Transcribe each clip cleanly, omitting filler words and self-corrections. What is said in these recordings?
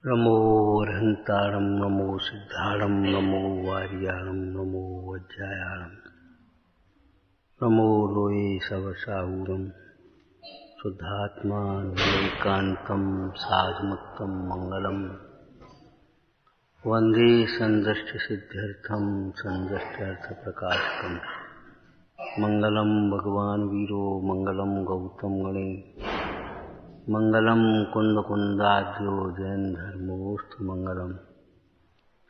नमो अरहंतारं नमो सिद्धारं नमो वारियारं नमो वज्रायारं नमो लोये सवसाहूरं शुद्धात्मा नमैकान्तं साधमुक्तं मंगलम वंदे संदृष्टसिद्ध्यर्थं संदृष्ट्यर्थप्रकाशकम् मंगलम भगवान वीरो मंगलम गौतम गणे मंगलम कुंदकुंदाद्यो जैन धर्मोस्तु मंगलम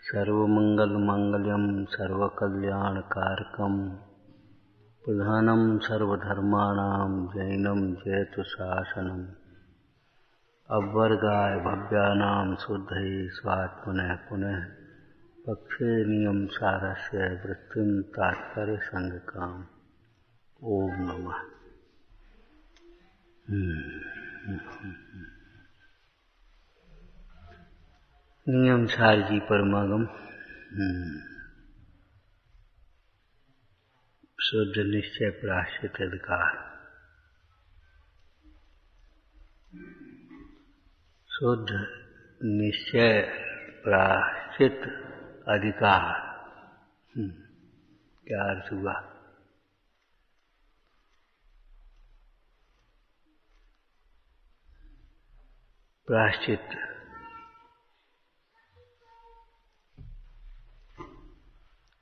सर्वमंगल मंगल्यम सर्वकल्याणकारकम प्रधानम सर्वधर्माणां जैनम जयतु शासनम अवर्गाय भव्यानां शुद्धये स्वात्मनः पुनः पक्षे नियम सारस्य वृत्तिं तात्पर्य संगकाम ओम नमः। नियम सार जी परमागम शुद्ध निश्चय प्राश्चित अधिकार। शुद्ध निश्चय प्राश्चित अधिकार क्या अर्थ हुआ? प्राश्चित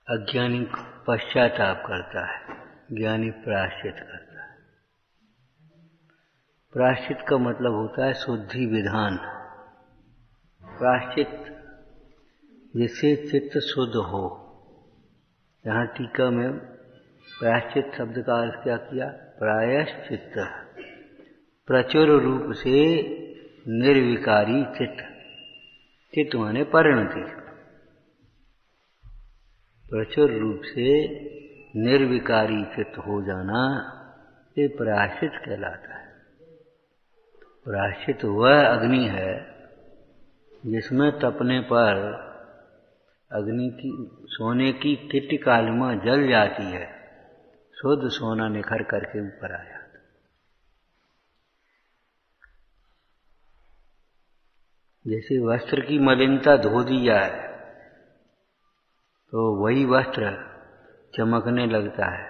अज्ञानी पश्चाताप करता है, ज्ञानी प्राश्चित करता है। प्राश्चित का मतलब होता है शुद्धि विधान। प्राश्चित जिससे चित्त शुद्ध हो। यहाँ टीका में प्राश्चित शब्द का अर्थ क्या किया? प्रायश्चित्त, प्रचुर रूप से निर्विकारी चित्त। चित्त माने परिणति। प्रचुर रूप से निर्विकारी चित्त हो जाना ये प्रायश्चित कहलाता है। प्रायश्चित वह अग्नि है जिसमें तपने पर अग्नि की सोने की किट कालिमा जल जाती है, शुद्ध सोना निखर करके ऊपर आ जाता। जैसे वस्त्र की मलिनता धो दी जाए तो वही वस्त्र चमकने लगता है।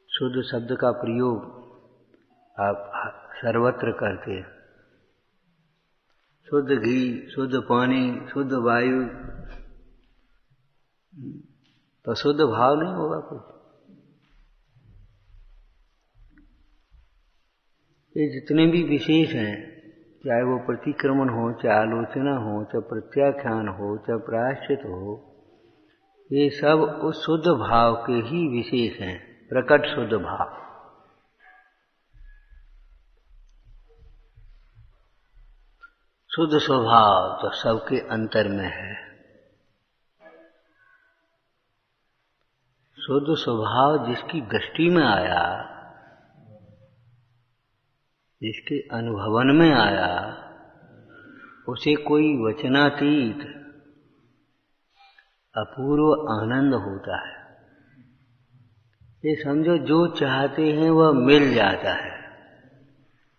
शुद्ध शब्द का प्रयोग आप सर्वत्र करते हैं। शुद्ध घी, शुद्ध पानी, शुद्ध वायु, तो शुद्ध भाव नहीं होगा कुछ। ये जितने भी विशेष हैं, चाहे वो प्रतिक्रमण हो, चाहे आलोचना हो, चाहे प्रत्याख्यान हो, चाहे प्रायश्चित हो, ये सब उस शुद्ध भाव के ही विशेष हैं। प्रकट शुद्ध भाव। शुद्ध स्वभाव तो सबके अंतर में है। शुद्ध स्वभाव जिसकी दृष्टि में आया, जिसके अनुभवन में आया, उसे कोई वचनातीत अपूर्व आनंद होता है। ये समझो जो चाहते हैं वह मिल जाता है।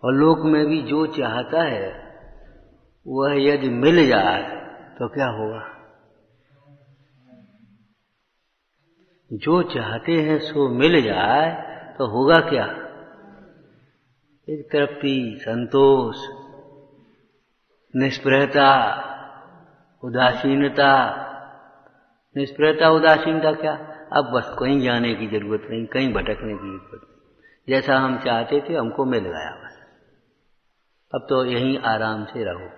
और लोक में भी जो चाहता है वह यदि मिल जाए तो क्या होगा? जो चाहते हैं सो मिल जाए तो होगा क्या? एक तृप्ति, संतोष, निष्प्रहता, उदासीनता। निष्प्रहता, उदासीनता क्या? अब बस कहीं जाने की जरूरत नहीं, कहीं भटकने की जरूरत नहीं। जैसा हम चाहते थे हमको मिल गया बस। अब तो यहीं आराम से रहो।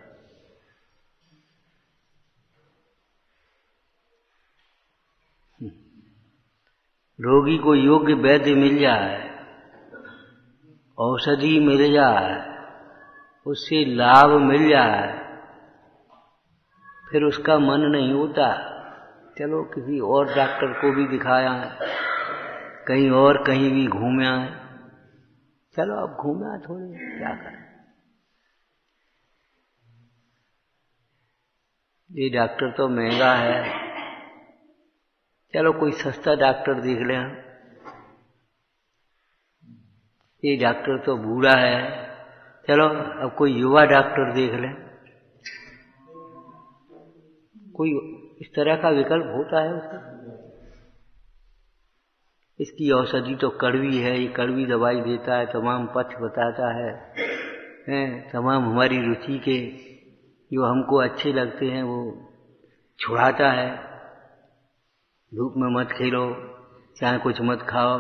रोगी को योग्य वैद्य मिल जाए, औषधि मिल जाए, उससे लाभ मिल जाए, फिर उसका मन नहीं होता चलो किसी और डॉक्टर को भी दिखाया है, कहीं और कहीं भी घूमे आए। चलो अब घूमे आए थोड़ी, क्या करें। ये डॉक्टर तो महंगा है, चलो कोई सस्ता डॉक्टर देख लें। ये डॉक्टर तो बूढ़ा है, चलो अब कोई युवा डॉक्टर देख लें, कोई इस तरह का विकल्प होता है उसका। इसकी औषधि तो कड़वी है, ये कड़वी दवाई देता है, तमाम पथ्य बताता है, तमाम हमारी रुचि के जो हमको अच्छे लगते हैं वो छुड़ाता है। धूप में मत खेलो, चाहे कुछ मत खाओ,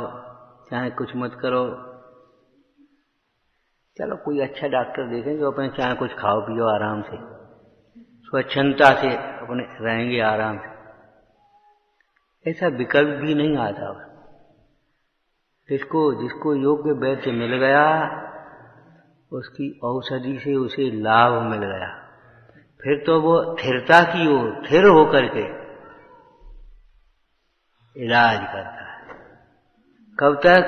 चाहे कुछ मत करो। चलो कोई अच्छा डॉक्टर देखें जो अपने चाहे कुछ खाओ पियो आराम से, स्वच्छंदता से अपने रहेंगे आराम से। ऐसा विकल्प भी नहीं आता। जिसको योग्य वैद्य मिल गया, उसकी औषधि से उसे लाभ मिल गया, फिर तो वो स्थिरता की ओर स्थिर होकर के इलाज करता है। कब तक?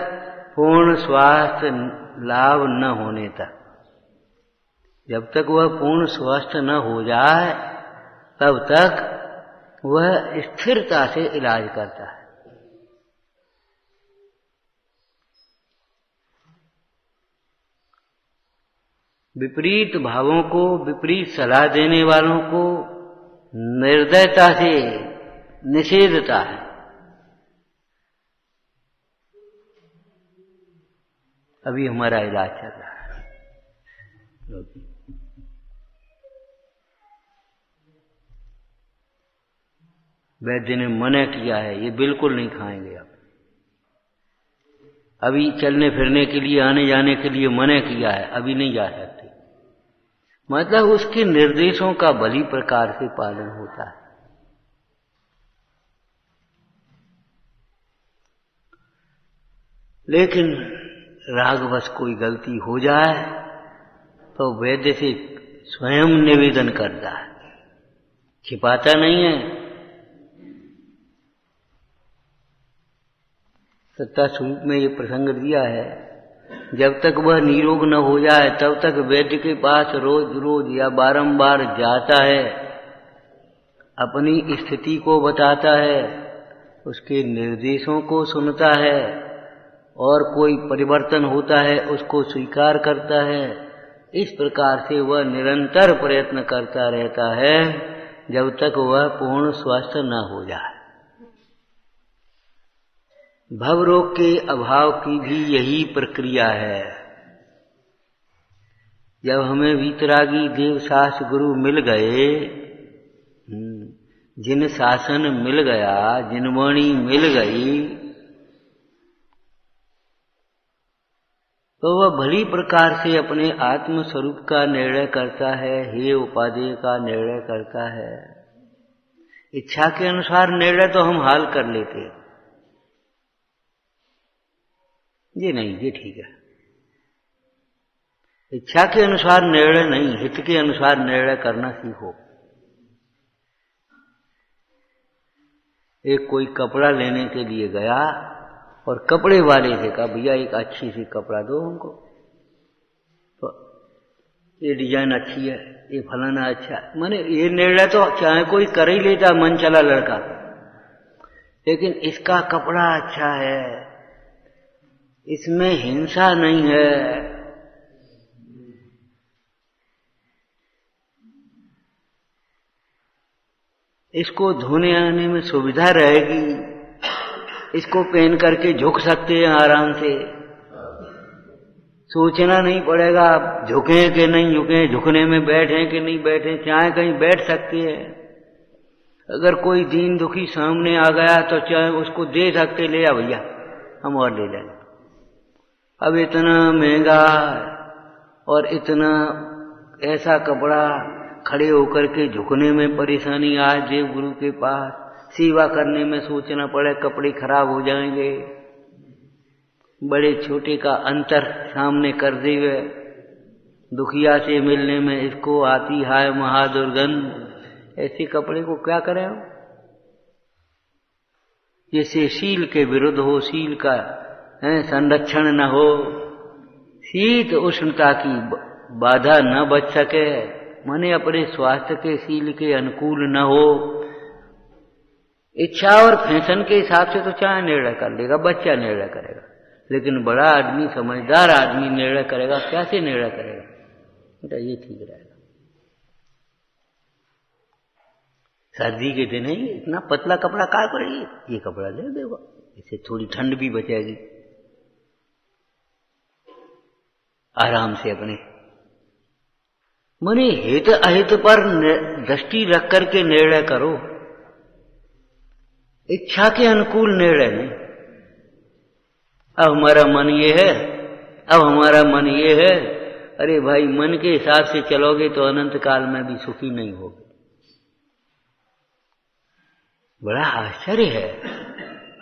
पूर्ण स्वास्थ्य लाभ न होने तक। जब तक वह पूर्ण स्वस्थ न हो जाए तब तक वह स्थिरता से इलाज करता है। विपरीत भावों को, विपरीत सलाह देने वालों को निर्दयता से निषेधता है। अभी हमारा इलाज चल रहा है, वैद्य ने मना किया है ये बिल्कुल नहीं खाएंगे आप। अभी चलने फिरने के लिए, आने जाने के लिए मना किया है, अभी नहीं जा सकते। मतलब उसके निर्देशों का भली प्रकार से पालन होता है। लेकिन रागवश कोई गलती हो जाए तो वैद्य से स्वयं निवेदन करता है, छिपाता नहीं है। सत्ता स्वरूप में ये प्रसंग दिया है, जब तक वह निरोग न हो जाए तब तक वैद्य के पास रोज रोज या बारंबार जाता है, अपनी स्थिति को बताता है, उसके निर्देशों को सुनता है, और कोई परिवर्तन होता है उसको स्वीकार करता है। इस प्रकार से वह निरंतर प्रयत्न करता रहता है जब तक वह पूर्ण स्वस्थ न हो जाए। भवरोग के अभाव की भी यही प्रक्रिया है। जब हमें वीतरागी देव शास्त्र गुरु मिल गए, जिन शासन मिल गया, जिन वाणी मिल गई, तो वह भली प्रकार से अपने आत्म स्वरूप का निर्णय करता है, हे उपादेय का निर्णय करता है। इच्छा के अनुसार निर्णय तो हम हाल कर लेते, ये नहीं, ये ठीक है। इच्छा के अनुसार निर्णय नहीं, हित के अनुसार निर्णय करना सीखो। एक कोई कपड़ा लेने के लिए गया और कपड़े वाले से कहा, भैया एक अच्छी सी कपड़ा दो हमको, तो ये डिजाइन अच्छी है, ये फलाना अच्छा है। माने ये निर्णय तो चाहे कोई कर ही लेता मन चला लड़का, लेकिन इसका कपड़ा अच्छा है, इसमें हिंसा नहीं है, इसको धोने आने में सुविधा रहेगी, इसको पहन करके झुक सकते हैं आराम से, सोचना नहीं पड़ेगा झुकें कि नहीं झुकें, झुकने में बैठें कि नहीं बैठें, चाहे कहीं बैठ सकती है। अगर कोई दीन दुखी सामने आ गया तो चाहे उसको दे सकते, ले आ भैया हम और ले लेंगे। अब इतना महंगा और इतना ऐसा कपड़ा, खड़े होकर के झुकने में परेशानी आए देव गुरु के पास, सेवा करने में सोचना पड़े कपड़े खराब हो जाएंगे, बड़े छोटे का अंतर सामने कर दे हुए, दुखिया से मिलने में इसको आती है महादुर्गंध, ऐसे कपड़े को क्या करें हम? जैसे शील के विरुद्ध हो, शील का संरक्षण न हो, शीत उष्णता की बाधा न बच सके, माने अपने स्वास्थ्य के शील के अनुकूल न हो, इच्छा और फैशन के हिसाब से तो चाहे निर्णय कर लेगा, बच्चा निर्णय करेगा, लेकिन बड़ा आदमी, समझदार आदमी निर्णय करेगा, कैसे निर्णय करेगा? बेटा ये ठीक रहेगा। सर्दी के दिन है, इतना पतला कपड़ा का पड़ेगी, ये कपड़ा ले देगा, इससे थोड़ी ठंड भी बचेगी। आराम से अपने मने हित अहित पर दृष्टि रख करके निर्णय करो, इच्छा के अनुकूल निर्णय नहीं। अब हमारा मन ये है, अब हमारा मन ये है, अरे भाई मन के हिसाब से चलोगे तो अनंत काल में भी सुखी नहीं होगे। बड़ा आश्चर्य है,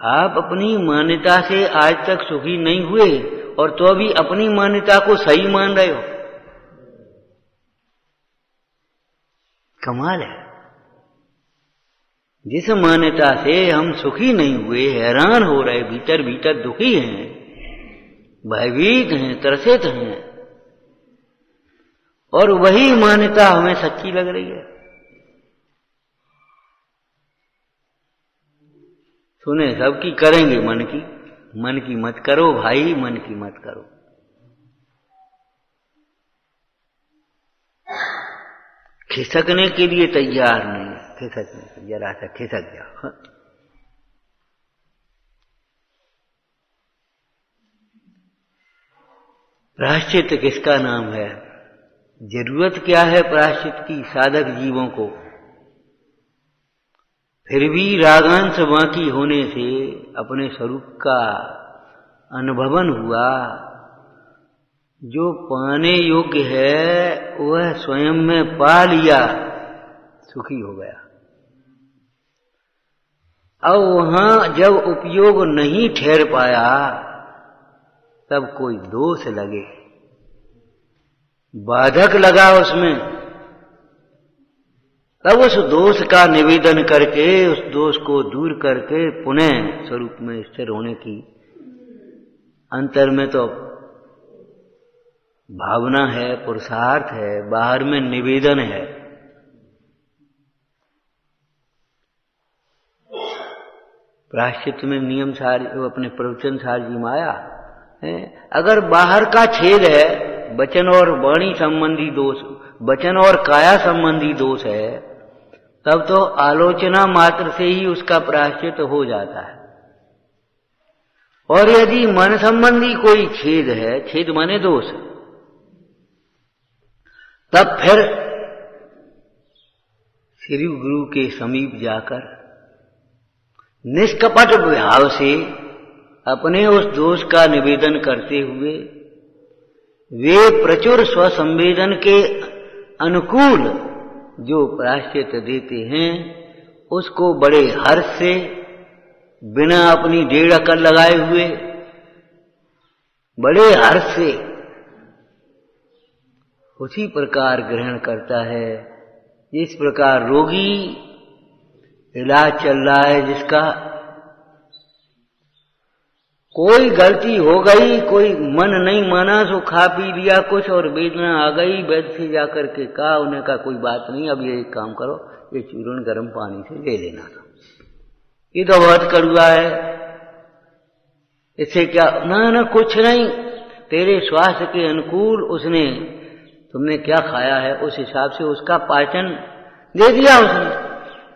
आप अपनी मान्यता से आज तक सुखी नहीं हुए और तो अभी अपनी मान्यता को सही मान रहे हो। कमाल है। जिस मान्यता से हम सुखी नहीं हुए, हैरान हो रहे, भीतर भीतर दुखी हैं, भयभीत हैं, त्रसित हैं, और वही मान्यता हमें सच्ची लग रही है। सुने सबकी करेंगे मन की मत करो भाई, मन की मत करो। खिसकने के लिए तैयार नहीं, खिसकने जरा सा खिसक जाओ। प्रायश्चित किसका नाम है? जरूरत क्या है प्रायश्चित की साधक जीवों को? फिर भी रागांश बाकी होने से अपने स्वरूप का अनुभवन हुआ। जो पाने योग्य है वह स्वयं में पा लिया, सुखी हो गया। अब वहां जब उपयोग नहीं ठहर पाया तब कोई दोष लगे, बाधक लगा उसमें, तब उस दोष का निवेदन करके, उस दोष को दूर करके पुनः स्वरूप में स्थिर होने की अंतर में तो भावना है, पुरुषार्थ है, बाहर में निवेदन है। प्रायश्चित में नियम सार अपने प्रवचन सार जी माया है। अगर बाहर का छेद है, वचन और वाणी संबंधी दोष, वचन और काया संबंधी दोष है, तब तो आलोचना मात्र से ही उसका प्रायश्चित हो जाता है। और यदि मन संबंधी कोई छेद है, छेद माने दोष, तब फिर श्री गुरु के समीप जाकर निष्कपट भाव से अपने उस दोष का निवेदन करते हुए वे प्रचुर स्वसंवेदन के अनुकूल जो प्रायश्चित देते हैं उसको बड़े हर्ष से, बिना अपनी डेढ़ अकल लगाए हुए, बड़े हर्ष से उसी प्रकार ग्रहण करता है जिस प्रकार रोगी इलाज चल रहा है, जिसका कोई गलती हो गई, कोई मन नहीं माना, सो खा पी लिया कुछ और वेदना आ गई, वैद्य से जाकर के कहा, उन्हें कहा कोई बात नहीं, अब ये एक काम करो, ये चूर्ण गर्म पानी से ले लेना था, ये तो बहुत कड़वा है, इससे क्या? ना कुछ नहीं, तेरे स्वास्थ्य के अनुकूल उसने, तुमने क्या खाया है उस हिसाब से उसका पाचन दे दिया उसने।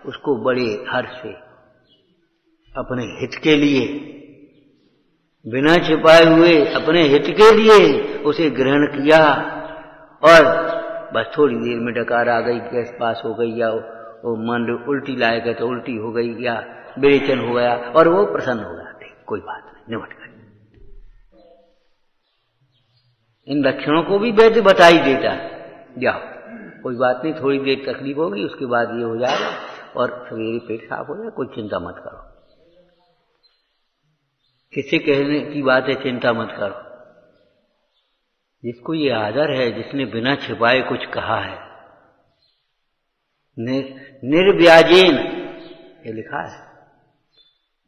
उसको बड़े हर्ष से अपने हित के लिए, बिना छिपाए हुए अपने हित के लिए उसे ग्रहण किया, और बस थोड़ी देर में डकार आ गई, गैस पास हो गई, या वो मन उल्टी लाएगा तो उल्टी हो गई, या बेचैन हो गया और वो प्रसन्न हो गया, ठीक कोई बात नहीं, निपट गई। इन लक्षणों को भी वैद्य बता ही देता है, जाओ कोई बात नहीं, थोड़ी देर तकलीफ होगी, उसके बाद ये हो जाएगा और सवेरे पेट साफ हो जाए, कोई चिंता मत करो। किससे कहने की बात है चिंता मत करो? जिसको ये आदर है, जिसने बिना छिपाए कुछ कहा है, निर्व्याजेन, ये लिखा है,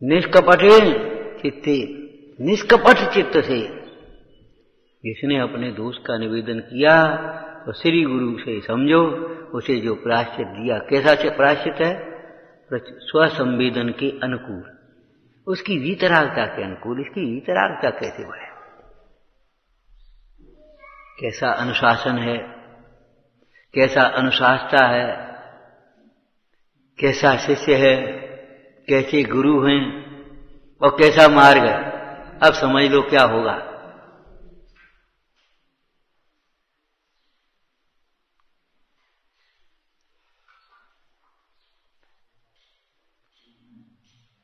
निष्कपटेन चित्ते, निष्कपट चित्त से जिसने अपने दोष का निवेदन किया, तो श्री गुरु से समझो उसे जो प्रायश्चित दिया, कैसा प्रायश्चित है? स्वसंवेदन के अनुकूल, उसकी वीतरागता के अनुकूल। इसकी वीतरागता कैसे बढ़े? कैसा अनुशासन है, कैसा अनुशासता है, कैसा शिष्य है, कैसे गुरु हैं और कैसा मार्ग है। अब समझ लो क्या होगा।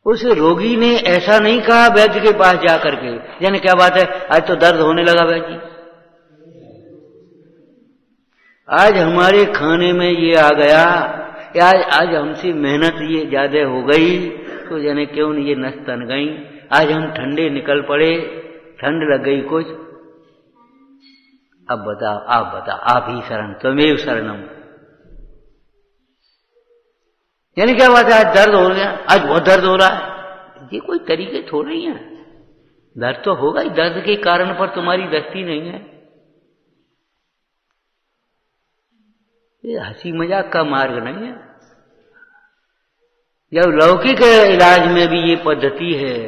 उस रोगी ने ऐसा नहीं कहा वैद्य के पास जाकर के, यानी क्या बात है, आज तो दर्द होने लगा वैद्य जी, आज हमारे खाने में ये आ गया, आज हमसे मेहनत ये ज्यादा हो गई, तो जाने क्यों ये नस तन गई, आज हम ठंडे निकल पड़े, ठंड लग गई कुछ। अब बताओ, आप ही शरण, त्वमेव शरणम। यानी क्या बात है, आज दर्द हो गया, आज बहुत दर्द हो रहा है, ये कोई तरीके थोड़े ही हैं। दर्द तो होगा ही, दर्द के कारण पर तुम्हारी दस्ती नहीं है। ये हंसी मजाक का मार्ग नहीं है। जब लौकिक इलाज में भी ये पद्धति है,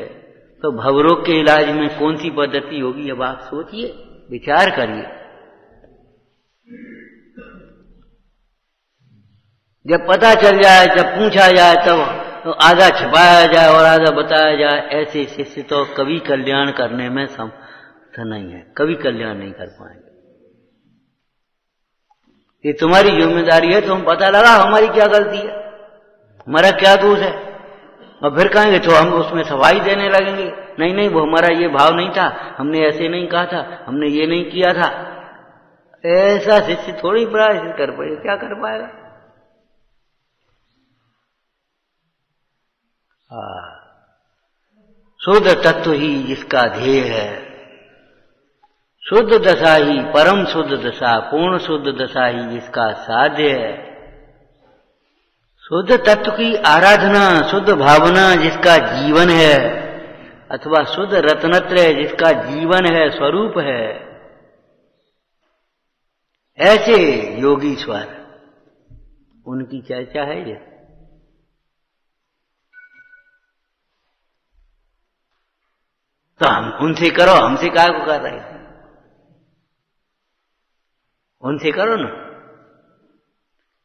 तो भवरोग के इलाज में कौन सी पद्धति होगी? अब आप सोचिए, विचार करिए। जब पता चल जाए, जब पूछा जाए, तब तो आधा छिपाया जाए और आधा बताया जाए, ऐसे शिष्य तो कभी कल्याण करने में समर्थ नहीं है, कभी कल्याण नहीं कर पाएंगे। ये तुम्हारी जिम्मेदारी है, तुम पता लगा हमारी क्या गलती है, हमारा क्या दोष है, और फिर कहेंगे तो हम उसमें सफाई देने लगेंगे, नहीं वो हमारा ये भाव नहीं था, हमने ऐसे नहीं कहा था, हमने ये नहीं किया था। ऐसा शिष्य थोड़ी प्रायश्चित कर पाए, क्या कर पाएगा? शुद्ध तत्व ही जिसका ध्येय है, शुद्ध दशा ही परम शुद्ध दशा, पूर्ण शुद्ध दशा ही जिसका साध्य है। शुद्ध तत्व की आराधना, शुद्ध भावना जिसका जीवन है, अथवा शुद्ध रत्नत्रय जिसका जीवन है, स्वरूप है, ऐसे योगीश्वर, उनकी चर्चा है ये। तो हम उनसे करो, हमसे काय को कर रहे हैं? उनसे करो ना।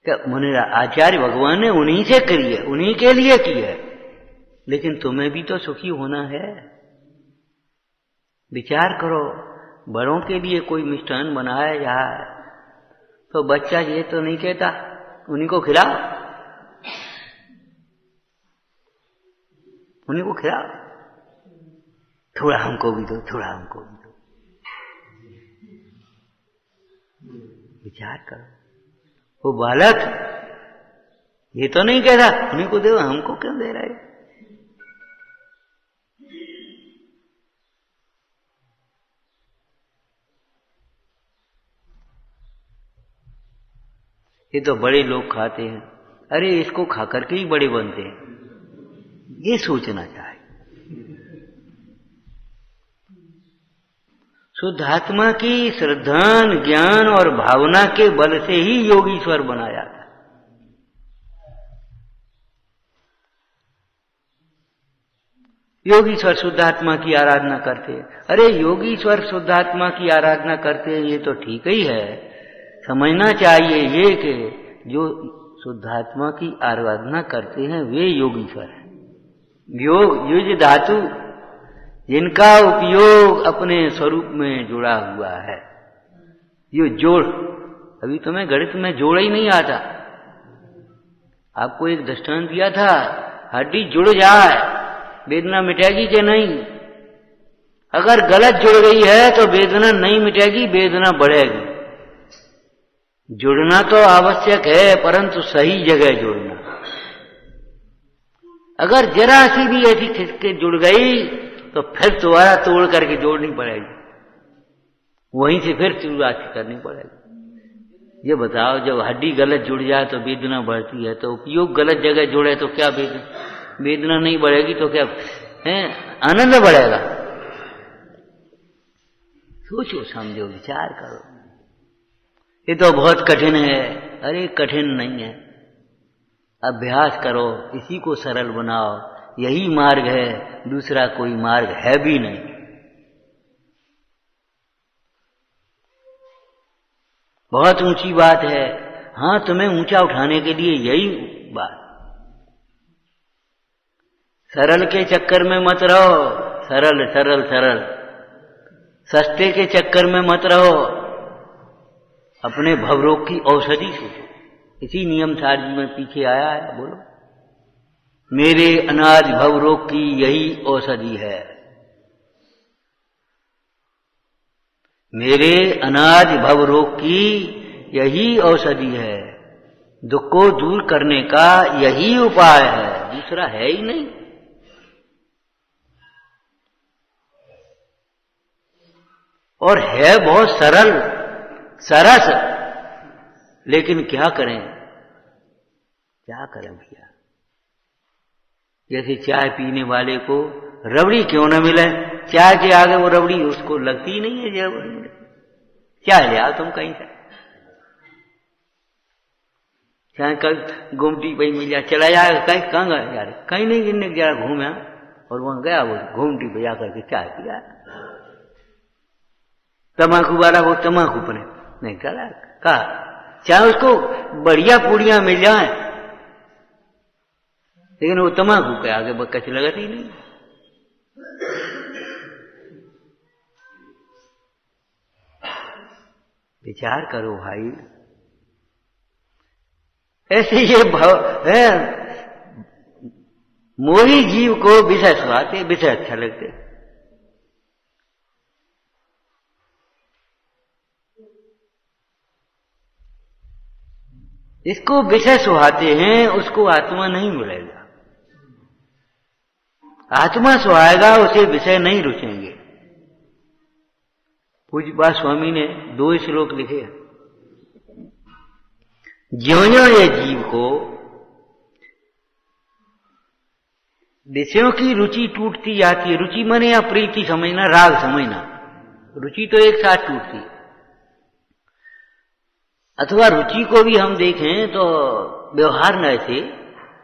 क्या मुनि आचार्य भगवान ने उन्हीं से करी है, उन्हीं के लिए की है, लेकिन तुम्हें भी तो सुखी होना है। विचार करो, बड़ों के लिए कोई मिष्ठान बनाया जाए तो बच्चा ये तो नहीं कहता उन्हीं को खिलाओ, उन्हीं को खिलाओ, थोड़ा हमको भी दो, थोड़ा हमको भी दो। विचार करो, वो बालक ये तो नहीं कह रहा उन्हीं को दो, हमको क्यों दे रहे? ये तो बड़े लोग खाते हैं, अरे इसको खा करके ही बड़े बनते हैं, ये सोचना चाहिए। शुद्धात्मा की श्रद्धा, ज्ञान और भावना के बल से ही योगीश्वर बनाया था। योगीश्वर शुद्धात्मा की आराधना करते हैं। अरे योगीश्वर शुद्धात्मा की आराधना करते हैं, ये तो ठीक ही है। समझना चाहिए ये कि जो शुद्धात्मा की आराधना करते हैं वे योगीश्वर हैं। योग युज धातु, जिनका उपयोग अपने स्वरूप में जुड़ा हुआ है। ये जोड़, अभी तुम्हें गणित में जोड़ ही नहीं आता। आपको एक दृष्टांत दिया था, हड्डी जुड़ जाए वेदना मिटेगी कि नहीं? अगर गलत जुड़ गई है तो वेदना नहीं मिटेगी, वेदना बढ़ेगी। जुड़ना तो आवश्यक है, परंतु सही जगह जुड़ना। अगर जरा सी भी ऐसी खिसके जुड़ गई तो फिर दोबारा तोड़ करके जोड़नी पड़ेगी, वहीं से फिर शुरुआत करनी पड़ेगी। ये बताओ, जब हड्डी गलत जुड़ जाए तो वेदना बढ़ती है, तो उपयोग गलत जगह जुड़े तो क्या वेदना नहीं बढ़ेगी तो क्या है, आनंद बढ़ेगा? सोचो, समझो, विचार करो। ये तो बहुत कठिन है। अरे कठिन नहीं है, अभ्यास करो, इसी को सरल बनाओ, यही मार्ग है, दूसरा कोई मार्ग है भी नहीं। बहुत ऊंची बात है। हाँ, तुम्हें ऊंचा उठाने के लिए यही बात। सरल के चक्कर में मत रहो, सरल सरल सरल। सस्ते के चक्कर में मत रहो, अपने भवरोग की औषधि सोचो। इसी नियम सारणी में पीछे आया है, बोलो। मेरे अनाज भवरोग की यही औषधि है, मेरे अनाज भवरोग की यही औषधि है, दुख को दूर करने का यही उपाय है, दूसरा है ही नहीं। और है बहुत सरल सरस, लेकिन क्या करें, क्या करें भैया। जैसे चाय पीने वाले को रबड़ी क्यों न मिले, चाय के आगे वो रबड़ी उसको लगती ही नहीं है। जब चाय ले आओ तुम कहीं से, चाहे कल घूमटी पे मिल जाए, चला जाएगा कहीं, कहाँ गया यार, कहीं नहीं गिरने जरा घूमे, और वहां गया वो घूमटी पे जाकर के चाय पिया। तम्बाकू वाला वो तम्बाकू पने नहीं करा, कहा चाहे उसको बढ़िया पूड़ियां मिल जाए, लेकिन वो तम्बाकू के आगे बकच लगती नहीं। विचार करो भाई, ऐसे ये भाव है, मोही जीव को विषय सुहाते, विषय अच्छा लगते। इसको विषय सुहाते हैं, उसको आत्मा नहीं मिलेगा। आत्मा सुहाएगा, उसे विषय नहीं रुचेंगे। पूज्य स्वामी ने 2 श्लोक लिखे। ज्यों-ज्यों ये जीव को विषयों की रुचि टूटती जाती है, रुचि माने या प्रीति समझना, राग समझना, रुचि तो एक साथ टूटती। अथवा रुचि को भी हम देखें तो व्यवहार न ऐसे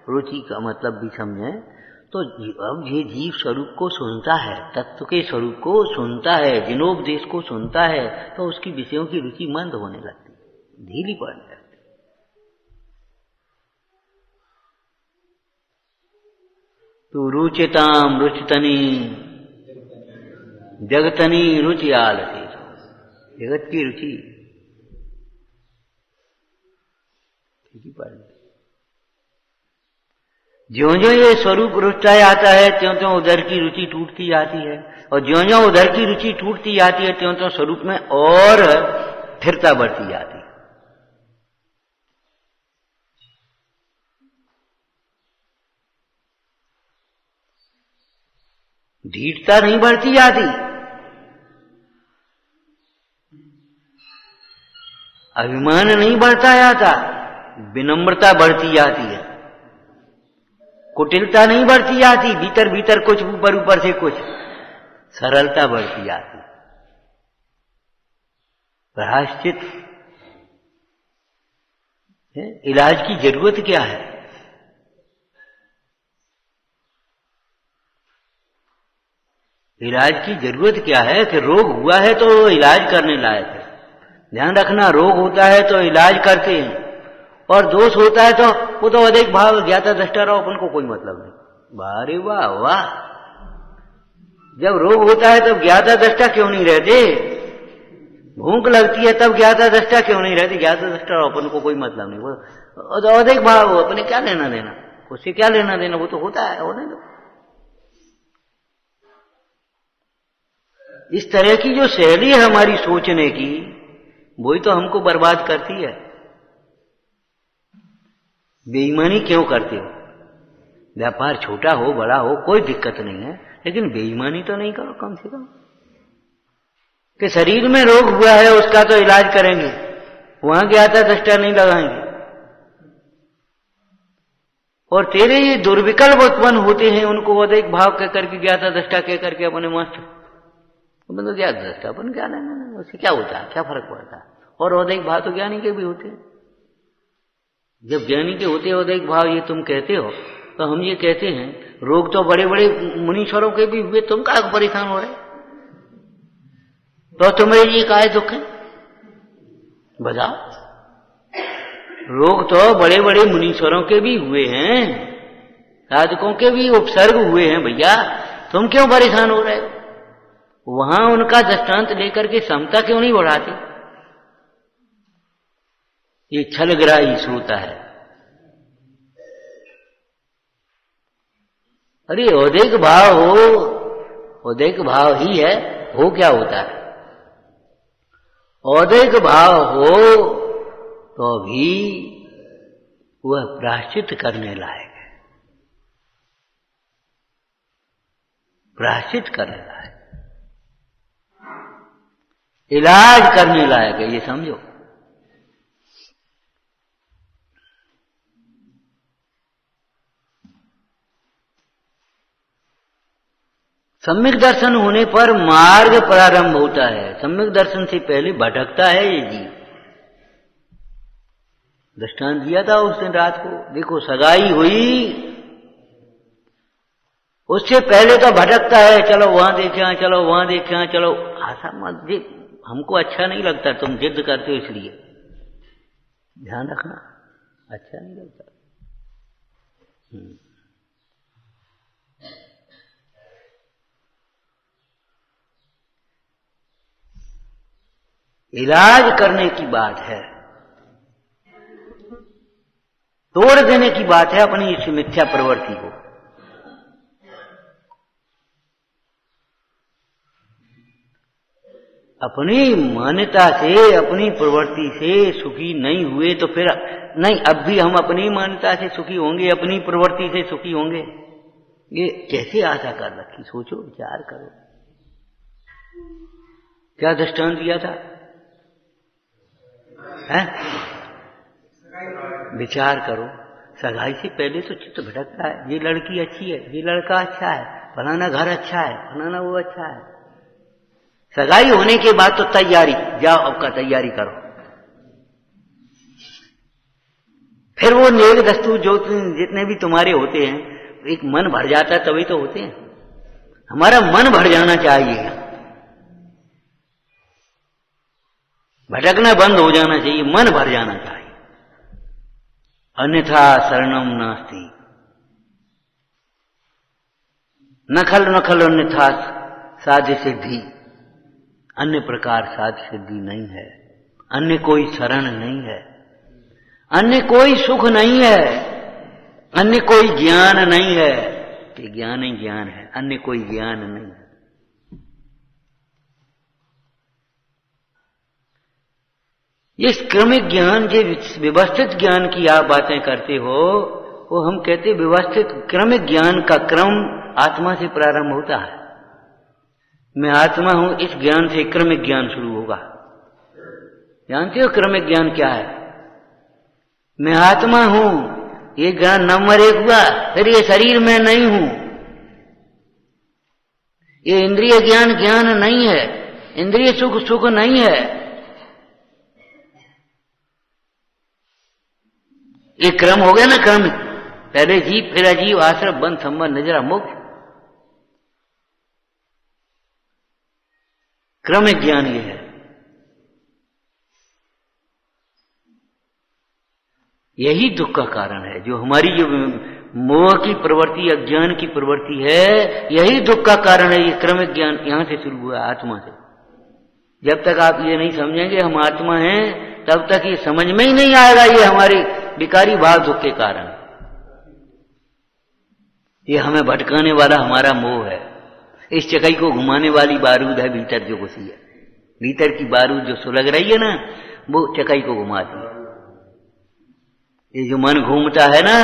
रुचि का मतलब भी समझें तो अब ये जीव स्वरूप को सुनता है, तत्व के स्वरूप को सुनता है, जिनोपदेश को सुनता है, तो उसकी विषयों की रुचि मंद होने लगती, ढीली पड़ने लगती। तो रुचिताम रुचितनी जगतनी रुचि आलसी, जगत की रुचि ज्यों-ज्यों ये स्वरूप रुचता जाता है, त्यों-त्यों उधर की रुचि टूटती जाती है, और ज्यों-ज्यों उधर की रुचि टूटती जाती है, त्यों-त्यों स्वरूप में और स्थिरता बढ़ती जाती है। धीरता नहीं बढ़ती जाती, अभिमान नहीं बढ़ता जाता, विनम्रता बढ़ती जाती है, कुटिलता नहीं बढ़ती जाती, भीतर भीतर कुछ, ऊपर ऊपर से कुछ, सरलता बढ़ती जाती। प्रायश्चित इलाज की जरूरत क्या है? इलाज की जरूरत क्या है कि रोग हुआ है तो इलाज करने लायक है। ध्यान रखना, रोग होता है तो इलाज करते हैं, और दोष होता है तो वो तो अधिक भाव ज्ञाता दृष्टा रहो, अपन को कोई मतलब नहीं। वारे वाह वाह, जब रोग होता है तब ज्ञाता दृष्टा क्यों नहीं रहते? भूख लगती है तब ज्ञाता दृष्टा क्यों नहीं रहती? ज्ञाता दृष्टा रहो, अपन को कोई मतलब नहीं। वो तो अधिक भाव, अपने क्या लेना देना, उससे क्या लेना देना, वो तो होता है, होने दो। इस तरह की जो शैली है हमारी सोचने की, वही तो हमको बर्बाद करती है। बेईमानी क्यों करते हो? व्यापार छोटा हो बड़ा हो कोई दिक्कत नहीं है, लेकिन बेईमानी तो नहीं करो कम से कम। कि शरीर में रोग हुआ है उसका तो इलाज करेंगे, वहां ज्ञाता दृष्टा नहीं लगाएंगे। और तेरे ये दुर्विकल्प उत्पन्न होते हैं, उनको अधिक भाव कह करके ज्ञाता दृष्टा कह करके अपने मस्त, मतलब ज्ञाता दृष्टा अपन क्या लेना, उससे क्या होता है, क्या फर्क पड़ता है? और अधिक भाव तो ज्ञानी के भी होते हैं। जब ज्ञानी के होते अधिक भाव ये तुम कहते हो, तो हम ये कहते हैं रोग तो बड़े बड़े मुनीश्वरों के भी हुए, तुम क्या परेशान हो रहे? तो तुम्हें ये काहे दुख है बताओ? रोग तो बड़े बड़े मुनीश्वरों के भी हुए हैं, साधकों के भी उपसर्ग हुए हैं भैया, तुम क्यों परेशान हो रहे हो? वहां उनका दृष्टांत लेकर के समता क्यों नहीं बढ़ाते? ये छलग्राही श्रोता है। अरे औदैक भाव हो, औदैक भाव ही है, हो क्या होता है? औदैक भाव हो तो भी वह प्रायश्चित करने लायक है, प्रायश्चित करने लायक, इलाज करने लायक है, ये समझो। सम्यक दर्शन होने पर मार्ग प्रारंभ होता है। सम्यक दर्शन से पहले भटकता है ये जीव। दृष्टांत दिया था उस दिन रात को, देखो सगाई हुई, उससे पहले तो भटकता है, चलो वहां देखें, चलो वहां देखें, चलो। ऐसा मत, हमको अच्छा नहीं लगता, तुम जिद करते हो इसलिए ध्यान रखना, अच्छा नहीं लगता। इलाज करने की बात है, तोड़ देने की बात है अपनी इस मिथ्या प्रवृत्ति को। अपनी मान्यता से, अपनी प्रवृत्ति से सुखी नहीं हुए तो फिर नहीं, अब भी हम अपनी मान्यता से सुखी होंगे, अपनी प्रवृत्ति से सुखी होंगे, ये कैसे आशा कर रखी? सोचो, विचार करो। क्या दृष्टांत दिया था? है? विचार करो, सगाई से पहले तो चित्त भटकता है, ये लड़की अच्छी है, ये लड़का अच्छा है, फलाना घर अच्छा है, फलाना वो अच्छा है। सगाई होने के बाद तो तैयारी, जाओ अब का तैयारी करो। फिर वो नेक दस्तूर जो जितने भी तुम्हारे होते हैं, एक मन भर जाता है तभी तो होते हैं। हमारा मन भर जाना चाहिए, भटकना बंद हो जाना चाहिए, मन भर जाना चाहिए। अन्यथा शरणम नास्ति, नखल नखल अन्यथा साध्य सिद्धि, अन्य प्रकार साध्य सिद्धि नहीं है, अन्य कोई शरण नहीं है, अन्य कोई सुख नहीं है, अन्य कोई ज्ञान नहीं है, कि ज्ञान ही ज्ञान है, अन्य कोई ज्ञान नहीं है। इस क्रमिक ज्ञान, जो व्यवस्थित ज्ञान की आप बातें करते हो, वो हम कहते व्यवस्थित क्रमिक ज्ञान का क्रम आत्मा से प्रारंभ होता है। मैं आत्मा हूं, इस ज्ञान से क्रमिक ज्ञान शुरू होगा। जानते हो क्रमिक ज्ञान क्या है? मैं आत्मा हूं, ये ज्ञान नंबर 1 हुआ, फिर ये शरीर में नहीं हूं। ये इंद्रिय ज्ञान ज्ञान नहीं है, इंद्रिय सुख सुख नहीं है। ये क्रम हो गया ना, क्रम। पहले जीव, फिर अजीव, आश्रम, बंध, संबंध, नजरा, मोक्ष। क्रमिक ज्ञान ये है। यही दुख का कारण है, जो हमारी जो मोह की प्रवृत्ति, अज्ञान की प्रवृत्ति है, यही दुख का कारण है। ये क्रमिक ज्ञान यहां से शुरू हुआ, आत्मा से। जब तक आप ये नहीं समझेंगे हम आत्मा हैं, तब तक ये समझ में ही नहीं आएगा ये हमारे विकारी भाव दुख के कारण। ये हमें भटकाने वाला हमारा मोह है। इस चकाई को घुमाने वाली बारूद है भीतर जो घुसी है। भीतर की बारूद जो सुलग रही है ना, वो चकाई को घुमाती है। ये जो मन घूमता है ना,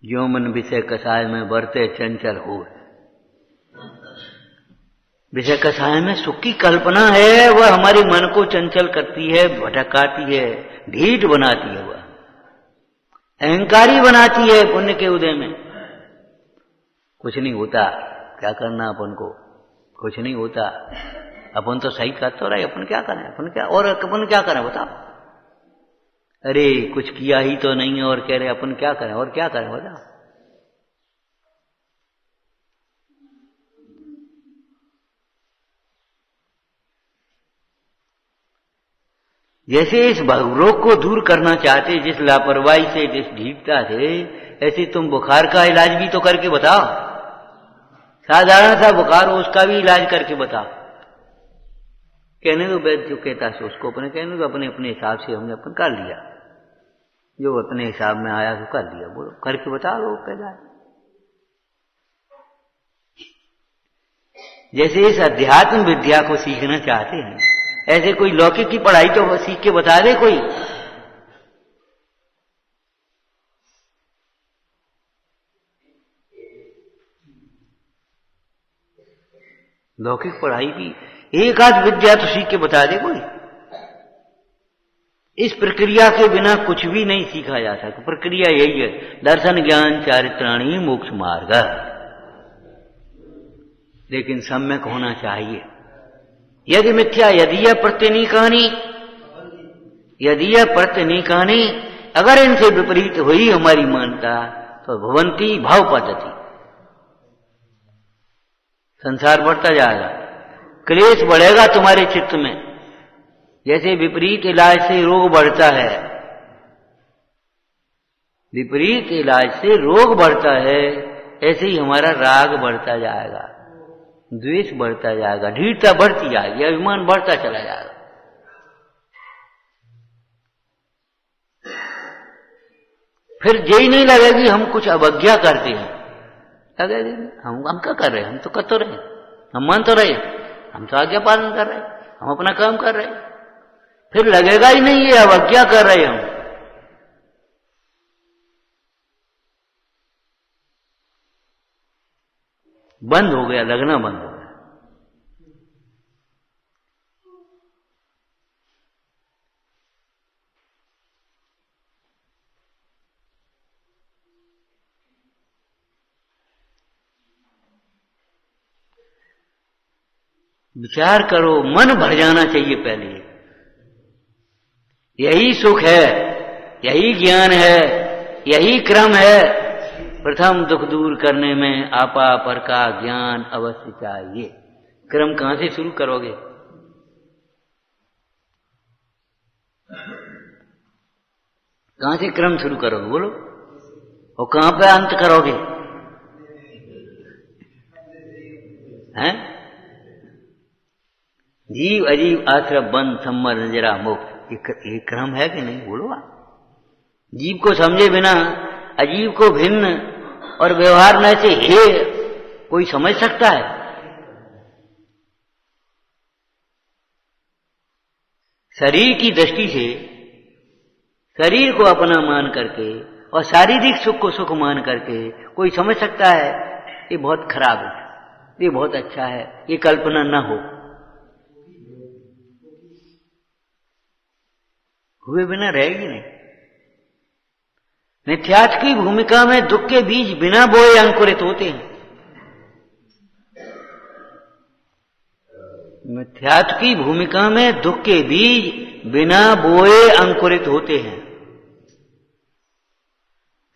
जो मन विषय कसाय में बरते चंचल हो। विषय कसाय में सुख की कल्पना है, वह हमारे मन को चंचल करती है, भटकाती है, ढीठ बनाती है, वह अहंकारी बनाती है। पुण्य के उदय में कुछ नहीं होता, क्या करना अपन को, कुछ नहीं होता। अपन तो सही करते हो रहे, अपन क्या करें, अपन क्या, और अपन क्या करें बताओ। अरे कुछ किया ही तो नहीं है और कह रहे अपन क्या करें, और क्या करें बताओ। जैसे इस रोग को दूर करना चाहते जिस लापरवाही से, जिस ढीठता से, ऐसे तुम बुखार का इलाज भी तो करके बताओ। साधारण सा बुखार हो उसका भी इलाज करके बताओ। कहने दो वैद्य जो कहता है उसको अपने कहने दो, अपने अपने हिसाब से हमने अपन कर लिया, जो अपने हिसाब में आया तो कर लिया। बोलो करके बता दो कैसा है। जैसे इस अध्यात्म विद्या को सीखना चाहते हैं, ऐसे कोई लौकिक की पढ़ाई तो सीख के बता दे कोई। लौकिक पढ़ाई की एक आध विद्या तो सीख के बता दे कोई। इस प्रक्रिया के बिना कुछ भी नहीं सीखा जा सकता। प्रक्रिया यही है, दर्शन ज्ञान चारित्राणी मोक्ष मार्ग। लेकिन सम्यक होना चाहिए। यदि मिथ्या यदि प्रत्यनीकानी, यदि प्रत्यनीकानी, अगर इनसे विपरीत हुई हमारी मानता तो भवंती भाव पद्धति, संसार बढ़ता जाएगा, क्लेश बढ़ेगा तुम्हारे चित्त में। जैसे विपरीत इलाज से रोग बढ़ता है, विपरीत इलाज से रोग बढ़ता है, ऐसे ही हमारा राग बढ़ता जाएगा, द्वेष बढ़ता जाएगा, ढीठता बढ़ती जाएगी, अभिमान बढ़ता चला जाएगा। फिर यही नहीं लगेगी हम कुछ अवज्ञा करते हैं, लगेगी हम क्या कर रहे हैं, हम तो कर तो रहे, हम मान तो रहे, हम तो आज्ञा पालन कर रहे, हम अपना काम कर रहे। फिर लगेगा ही नहीं ये अवज्ञा कर रहे हम। बंद हो गया, लगना बंद हो गया। विचार करो, मन भर जाना चाहिए पहले। यही सुख है, यही ज्ञान है, यही क्रम है। प्रथम दुख दूर करने में आपा पर का ज्ञान अवश्य चाहिए। क्रम कहां से शुरू करोगे? कहां से क्रम शुरू करोगे बोलो, और कहां पे अंत करोगे? हैं? जीव अजीव आश्रय बंध सम्मर नजरा मोक्ष, ये क्रम है कि नहीं बोलो। जीव को समझे बिना अजीव को भिन्न और व्यवहार न से हे कोई समझ सकता है? शरीर की दृष्टि से शरीर को अपना मान करके और शारीरिक सुख को सुख मान करके कोई समझ सकता है ये बहुत खराब है, ये बहुत अच्छा है, ये कल्पना न हो, हुए बिना रहेगी नहीं। मिथ्यात्व की भूमिका में दुख के बीज बिना बोए अंकुरित होते हैं। मिथ्यात्व की भूमिका में दुख के बीज बिना बोए अंकुरित होते हैं।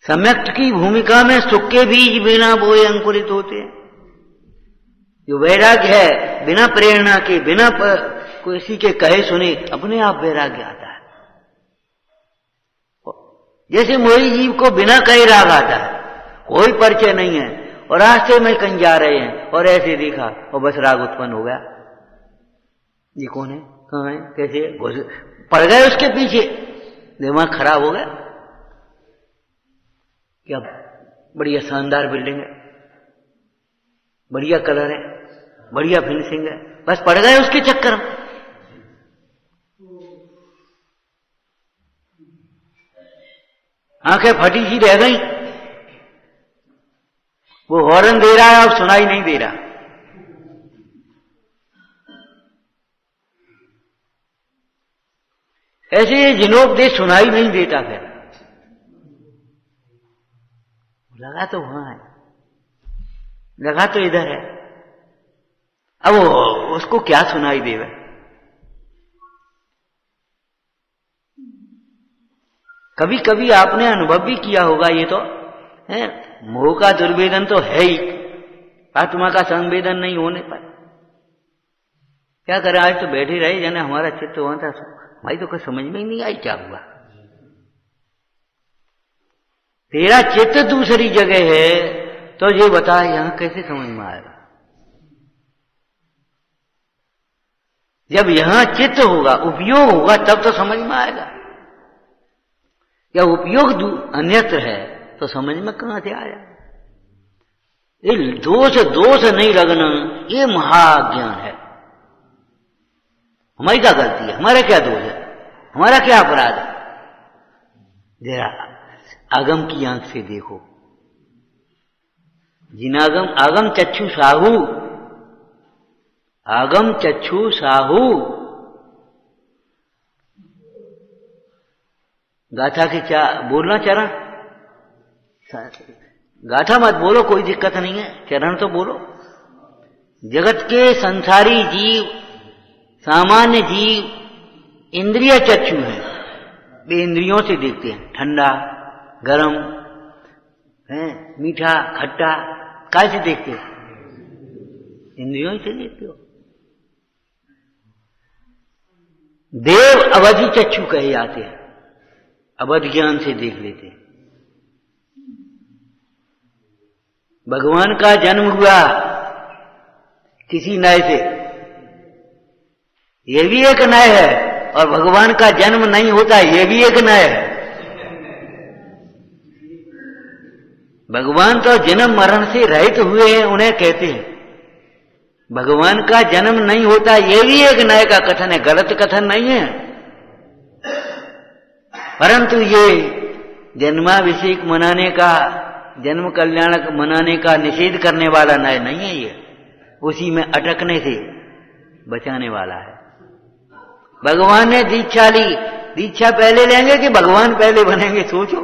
सम्यक्त की भूमिका में सुख के बीज बिना बोए अंकुरित होते हैं। जो वैराग्य है बिना प्रेरणा के, बिना किसी के कहे सुने अपने आप वैराग्य आता है। जैसे मोही जीव को बिना कहे राग आता है, कोई परिचय नहीं है और रास्ते में कहीं जा रहे हैं और ऐसे देखा और बस राग उत्पन्न हो गया। ये कौन है, कहाँ है, कैसे पड़ गए उसके पीछे, दिमाग खराब हो गया। क्या बढ़िया शानदार बिल्डिंग है, बढ़िया कलर है, बढ़िया फिनिशिंग है, बस पड़ गए उसके चक्कर में। आंखें फटी सी रह गई, वो हॉर्न दे रहा है और सुनाई नहीं दे रहा। ऐसे ये जिनोपदेश सुनाई नहीं देता। फिर लगा तो वहां है, लगा तो इधर है, अब उसको क्या सुनाई देवे। कभी कभी आपने अनुभव भी किया होगा, ये तो है, मोह का दुर्वेदन तो है ही, आत्मा का संवेदन नहीं होने पर क्या करें। आज तो बैठे रहे, जाने हमारा चित्त वहां था, भाई तो कुछ समझ में ही नहीं आई क्या हुआ। तेरा चित्त दूसरी जगह है तो ये बता यहां कैसे समझ में आएगा। जब यहां चित्त होगा, उपयोग होगा, तब तो समझ में आएगा। या उपयोग अन्यत्र है तो समझ में कहां से आया। ये दोष नहीं लगना, ये महाज्ञान है। हमारी क्या गलती है, हमारा क्या दोष है, हमारा क्या अपराध है। जरा आगम की आंख से देखो। जिनागम आगम चक्षु साहू, आगम चक्षु साहू। गाथा के क्या बोलना चरण, गाथा मत बोलो, कोई दिक्कत नहीं है, चरण तो बोलो। जगत के संसारी जीव, सामान्य जीव इंद्रिय चक्षु हैं, वे इंद्रियों से देखते हैं। ठंडा, गरम, है मीठा, खट्टा, कैसे देखते हो? इंद्रियों से देखते हो। देव अवधि चक्षु कहे जाते हैं, अवध ज्ञान से देख लेते हैं। भगवान का जन्म हुआ किसी नए से, यह भी एक नए है, और भगवान का जन्म नहीं होता यह भी एक नए है। भगवान तो जन्म मरण से रहित हुए हैं, उन्हें कहते हैं। भगवान का जन्म नहीं होता यह भी एक नए का कथन है, गलत कथन नहीं है। परंतु ये जन्माभिषेक मनाने का, जन्म कल्याण मनाने का निषेध करने वाला नए नहीं है। ये उसी में अटकने से बचाने वाला है। भगवान ने दीक्षा ली, दीक्षा पहले लेंगे कि भगवान पहले बनेंगे, सोचो।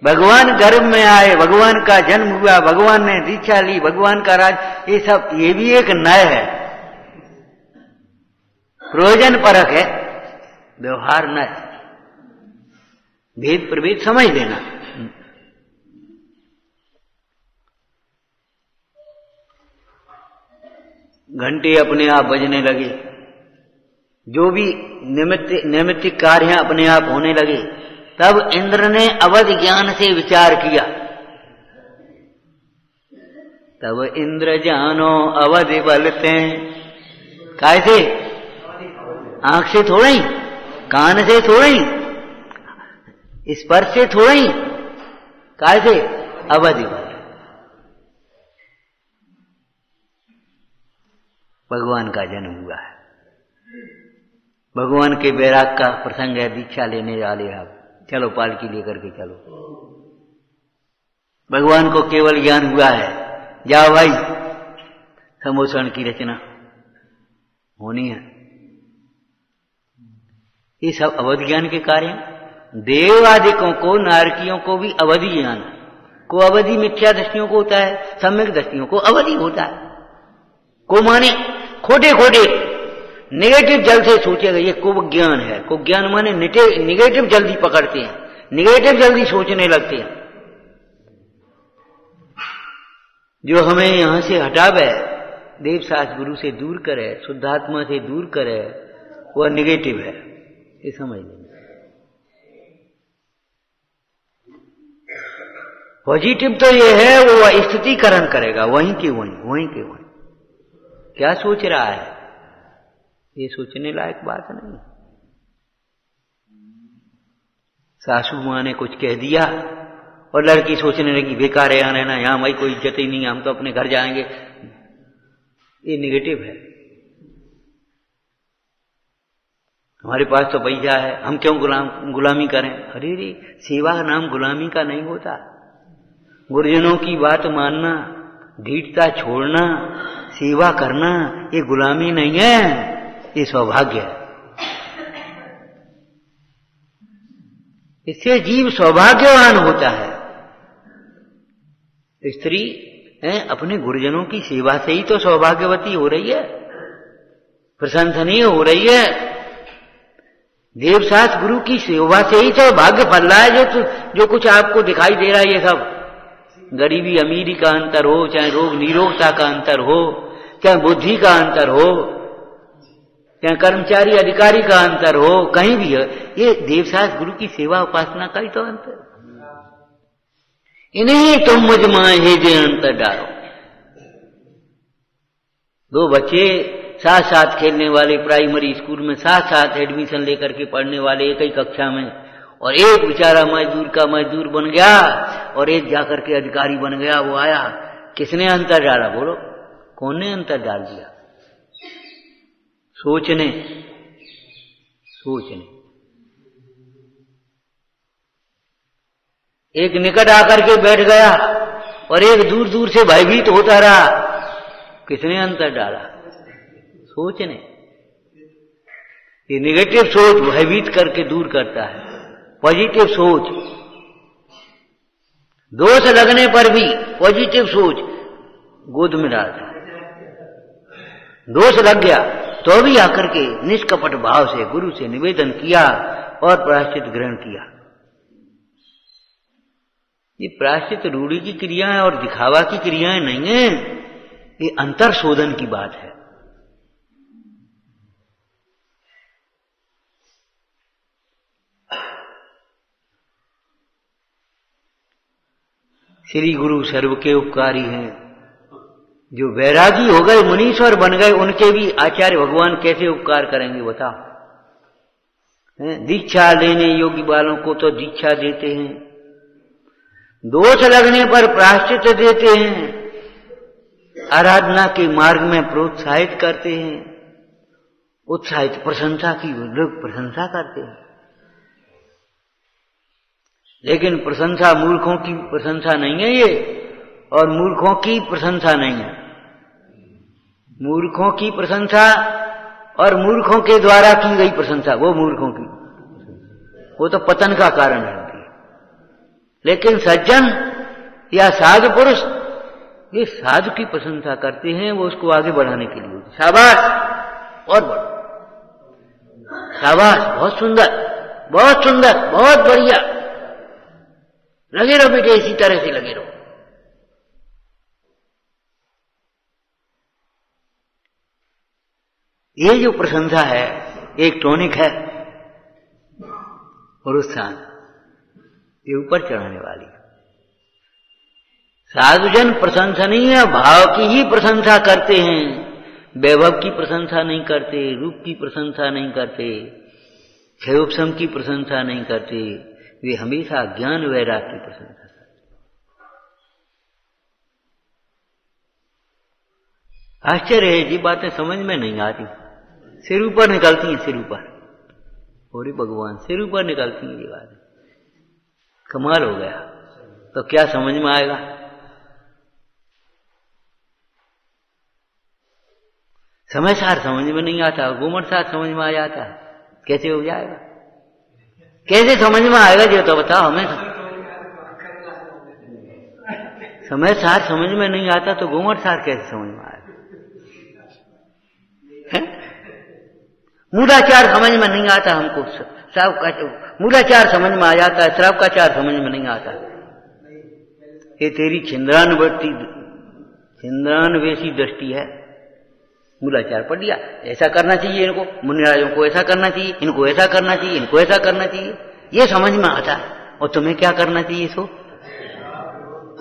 भगवान गर्भ में आए, भगवान का जन्म हुआ, भगवान ने दीक्षा ली, भगवान का राज, ये सब ये भी एक नए है। प्रयोजन परक है, व्यवहार नए। भेद प्रभेद समझ लेना। घंटे अपने आप बजने लगे, जो भी नैमित्तिक कार्य अपने आप होने लगे। तब इंद्र ने अवध ज्ञान से विचार किया। तब इंद्र जानो अवध बलते, कैसे? आंख से थोड़ी, कान से थोड़ी, स्पर्श से थोड़ी, कैसे? अवध बल। भगवान का जन्म हुआ है, भगवान के बैराग का प्रसंग है, दीक्षा लेने वाले आप चलो पालकी लेकर के चलो। भगवान को केवल ज्ञान हुआ है, जाओ भाई समोषण की रचना होनी है। ये सब अवध ज्ञान के कार्य। देवादिकों को, नारकियों को भी अवधि ज्ञान को, अवधि मिथ्या दृष्टियों को होता है, सम्यक दृष्टियों को अवधि होता है। को माने खोटे खोटे निगेटिव जल्द से सोचेगा, ये कुब ज्ञान है। कुब ज्ञान माने निगेटिव जल्दी पकड़ते हैं, निगेटिव जल्दी सोचने लगते हैं। जो हमें यहां से हटावे, देव शास्त्र गुरु से दूर करे, शुद्धात्मा से दूर करे, वह निगेटिव है, ये समझ लेंगे। पॉजिटिव तो ये है, वो स्थितिकरण करेगा, वहीं के वहीं, वहीं के वहीं। क्या सोच रहा है, ये सोचने लायक बात नहीं। सासू मां ने कुछ कह दिया और लड़की सोचने लगी बेकार है, यहाँ रहना, यहाँ भाई कोई इज्जत ही नहीं, हम तो अपने घर जाएंगे। ये निगेटिव है। हमारे पास तो पैसा है, हम क्यों गुलामी करें। अरे रे, सेवा नाम गुलामी का नहीं होता। गुरुजनों की बात मानना, ढीठता छोड़ना, सेवा करना, ये गुलामी नहीं है, ये सौभाग्य है। इससे जीव सौभाग्यवान होता है। स्त्री अपने गुरुजनों की सेवा से ही तो सौभाग्यवती हो रही है, प्रशंसनीय हो रही है। देवशास्त्र गुरु की सेवा से ही तो भाग्य फल रहा है। जो कुछ आपको दिखाई दे रहा है, ये सब गरीबी अमीरी का अंतर हो, चाहे रोग निरोगता का अंतर हो, चाहे बुद्धि का अंतर हो, चाहे कर्मचारी अधिकारी का अंतर हो, कहीं भी है, ये देवसास गुरु की सेवा उपासना का ही तो अंतर। इन्हीं तुम मुझ माए हे जे अंतर डालो। दो बच्चे साथ साथ खेलने वाले, प्राइमरी स्कूल में साथ साथ एडमिशन लेकर के पढ़ने वाले एक ही कक्षा में, और एक बेचारा मजदूर का मजदूर बन गया और एक जाकर के अधिकारी बन गया। वो आया, किसने अंतर डाला? बोलो, कौन ने अंतर डाल दिया? सोचने। एक निकट आकर के बैठ गया और एक दूर दूर से भयभीत होता रहा। किसने अंतर डाला? सोचने। ये नेगेटिव सोच भयभीत करके दूर करता है, पॉजिटिव सोच। दोष लगने पर भी पॉजिटिव सोच गोद में डालता है। दोष लग गया तो भी आकर के निष्कपट भाव से गुरु से निवेदन किया और प्रायश्चित ग्रहण किया। ये प्रायश्चित रूढ़ी की क्रियाएं और दिखावा की क्रियाएं नहीं है, ये अंतर शोधन की बात है। श्री गुरु सर्व के उपकारी हैं। जो वैरागी हो गए, मुनीश्वर बन गए, उनके भी आचार्य भगवान कैसे उपकार करेंगे बताओ? दीक्षा लेने योग्य बालों को तो दीक्षा देते हैं, दोष लगने पर प्रायश्चित देते हैं, आराधना के मार्ग में प्रोत्साहित करते हैं, उत्साहित प्रशंसा की लोग प्रशंसा करते हैं। लेकिन प्रशंसा मूर्खों की प्रशंसा नहीं है ये, और मूर्खों की प्रशंसा नहीं है। मूर्खों की प्रशंसा और मूर्खों के द्वारा की गई प्रशंसा, वो मूर्खों की, वो तो पतन का कारण होती है। लेकिन सज्जन या साधु पुरुष ये साधु की प्रशंसा करते हैं, वो उसको आगे बढ़ाने के लिए। शाबाश, और बढ़ो, शाबाश, बहुत सुंदर, बहुत सुंदर, बहुत बढ़िया, लगे रहो बेटे, इसी तरह से लगे रहो। ये जो प्रशंसा है एक टॉनिक है प्रोत्साहन, ये ऊपर चढ़ाने वाली। साधुजन प्रशंसनीय भाव की ही प्रशंसा करते हैं, वैभव की प्रशंसा नहीं करते, रूप की प्रशंसा नहीं करते, क्षयोपशम की प्रशंसा नहीं करते। वे हमेशा ज्ञान वैराग्य की प्रशंसा करते। आश्चर्य है, ये बातें समझ में नहीं आती, सिर ऊपर निकलती हैं, सिर ऊपर। और भगवान सिर ऊपर निकलती हैं ये बातें, कमाल हो गया। तो क्या समझ में आएगा? समय सार समझ में नहीं आता, घूमट सार समझ में आ जाता है, कैसे हो जाएगा? कैसे समझ में आएगा ये तो बताओ हमें। समय सार समझ में नहीं आता तो घूमट सार कैसे समझ में आएगा? मूलाचार समझ में नहीं आता हमको, श्राव का मूलाचार समझ में आ जाता है, श्राव का चार समझ में नहीं आता। ये तेरी छिंद्रानवेशी दृष्टि है। मूलाचार पढ़ लिया, ऐसा करना चाहिए इनको, मुनिराजों को ऐसा करना चाहिए, इनको ऐसा करना चाहिए, इनको ऐसा करना चाहिए, ये समझ में आता है। और तुम्हें क्या करना चाहिए? सो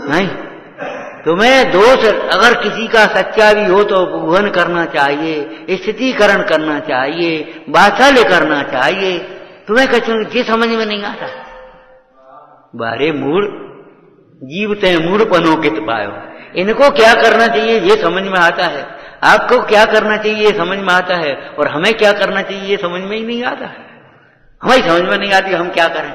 नहीं, तुम्हें दोष अगर किसी का सच्चा भी हो तो भुवन करना चाहिए, स्थितिकरण करना चाहिए, बात्सल्य करना चाहिए। तुम्हें कुछ ये समझ में नहीं आता। बारे मूढ़ जीवते मूढ़पनों के पायो, इनको क्या करना चाहिए ये समझ में आता है, आपको क्या करना चाहिए ये समझ में आता है, और हमें क्या करना चाहिए ये समझ में ही नहीं आता है। हमें समझ में नहीं आती हम क्या करें।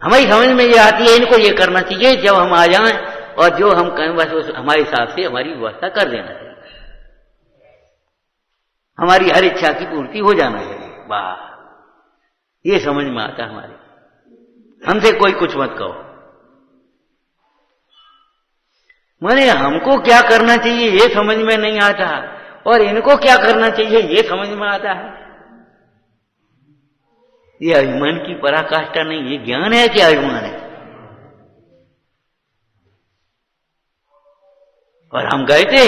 हमें समझ में ये आती है इनको ये करना चाहिए, जब हम आ जाएं और जो हम कहें बस हमारे हिसाब से हमारी व्यवस्था कर देना चाहिए, हमारी हर इच्छा की पूर्ति हो जाना चाहिए। वाह, ये समझ में आता हमारे। हमसे कोई कुछ मत कहो। माने हमको क्या करना चाहिए ये समझ में नहीं आता, और इनको क्या करना चाहिए ये समझ में आता है। ये अभिमान की पराकाष्ठा नहीं, ये ज्ञान है कि अभिमान है। और हम गए थे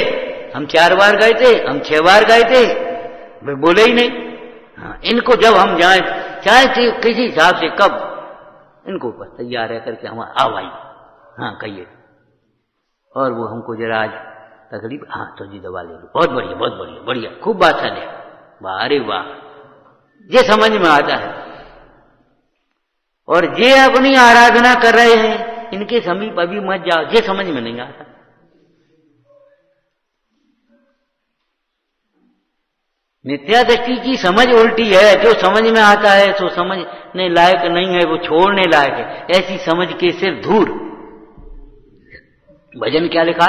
हम 4 बार गए थे, हम 6 बार गए थे, वे बोले ही नहीं। हाँ, इनको जब हम जाए चाहे किसी हिसाब से, कब इनको बस तैयार है करके हम आ भाई, हाँ कहिए, और वो हमको जरा आज तकलीफ, हाँ तो जी दवा ले लो, बहुत बढ़िया बहुत बढ़िया बढ़िया, खूब बात चले, वाह अरे वाह, ये समझ में आता है। और ये अपनी आराधना कर रहे हैं, इनके समीप अभी मत जाओ, ये समझ में नहीं आता। मिथ्या दृष्टि की समझ उल्टी है, जो समझ में आता है सो समझने लायक नहीं है, वो छोड़ने लायक है। ऐसी समझ के सिर धूर, भजन क्या लिखा,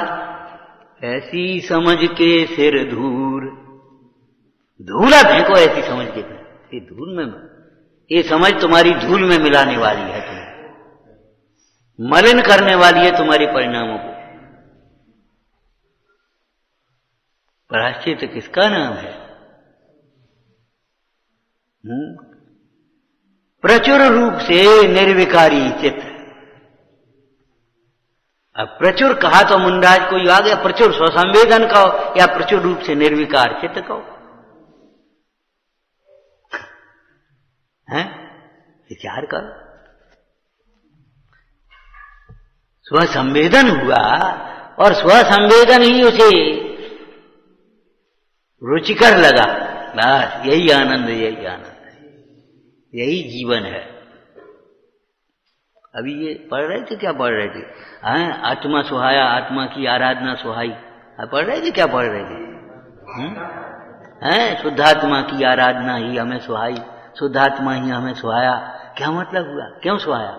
ऐसी समझ के सिर धूर, धूला फेंको ऐसी समझ के, ये धूल में, ये समझ तुम्हारी धूल में मिलाने वाली है, तुम्हें मलिन करने वाली है तुम्हारे परिणामों को। प्रायश्चित किसका नाम है? प्रचुर रूप से निर्विकारी चित्त। अब प्रचुर कहा तो मुंडाज कोई आ गया, प्रचुर स्वसंवेदन कहो या प्रचुर रूप से निर्विकार चित्त कहो, हैं? विचार करो। स्वसंवेदन हुआ और स्वसंवेदन ही उसे रुचिकर लगा, बस यही आनंद, यही आनंद है, यही जीवन है। अभी ये पढ़ रहे थे, क्या पढ़ रहे थे? आत्मा सुहाया, आत्मा की आराधना सुहाई, पढ़ रहे थे, क्या पढ़ रहे थे? शुद्धात्मा की आराधना ही हमें सुहाई, शुद्धात्मा ही हमें सुहाया। क्या मतलब हुआ? क्यों सुहाया?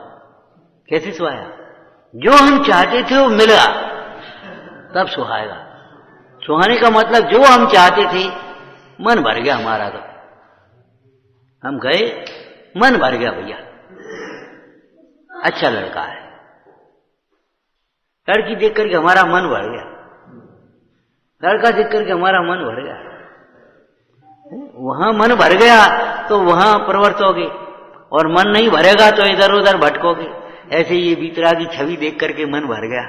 कैसे सुहाया? जो हम चाहते थे वो मिला, तब सुहाएगा। सुहाने का मतलब जो हम चाहते थे, मन भर गया हमारा, तो हम गए, मन भर गया भैया, अच्छा लड़का है, लड़की देख करके हमारा मन भर गया, लड़का देख करके हमारा मन भर गया, वहां मन भर गया तो वहां प्रवृत्त होगे, और मन नहीं भरेगा तो इधर उधर भटकोगे। ऐसे ये भीतरा की छवि देख करके मन भर गया,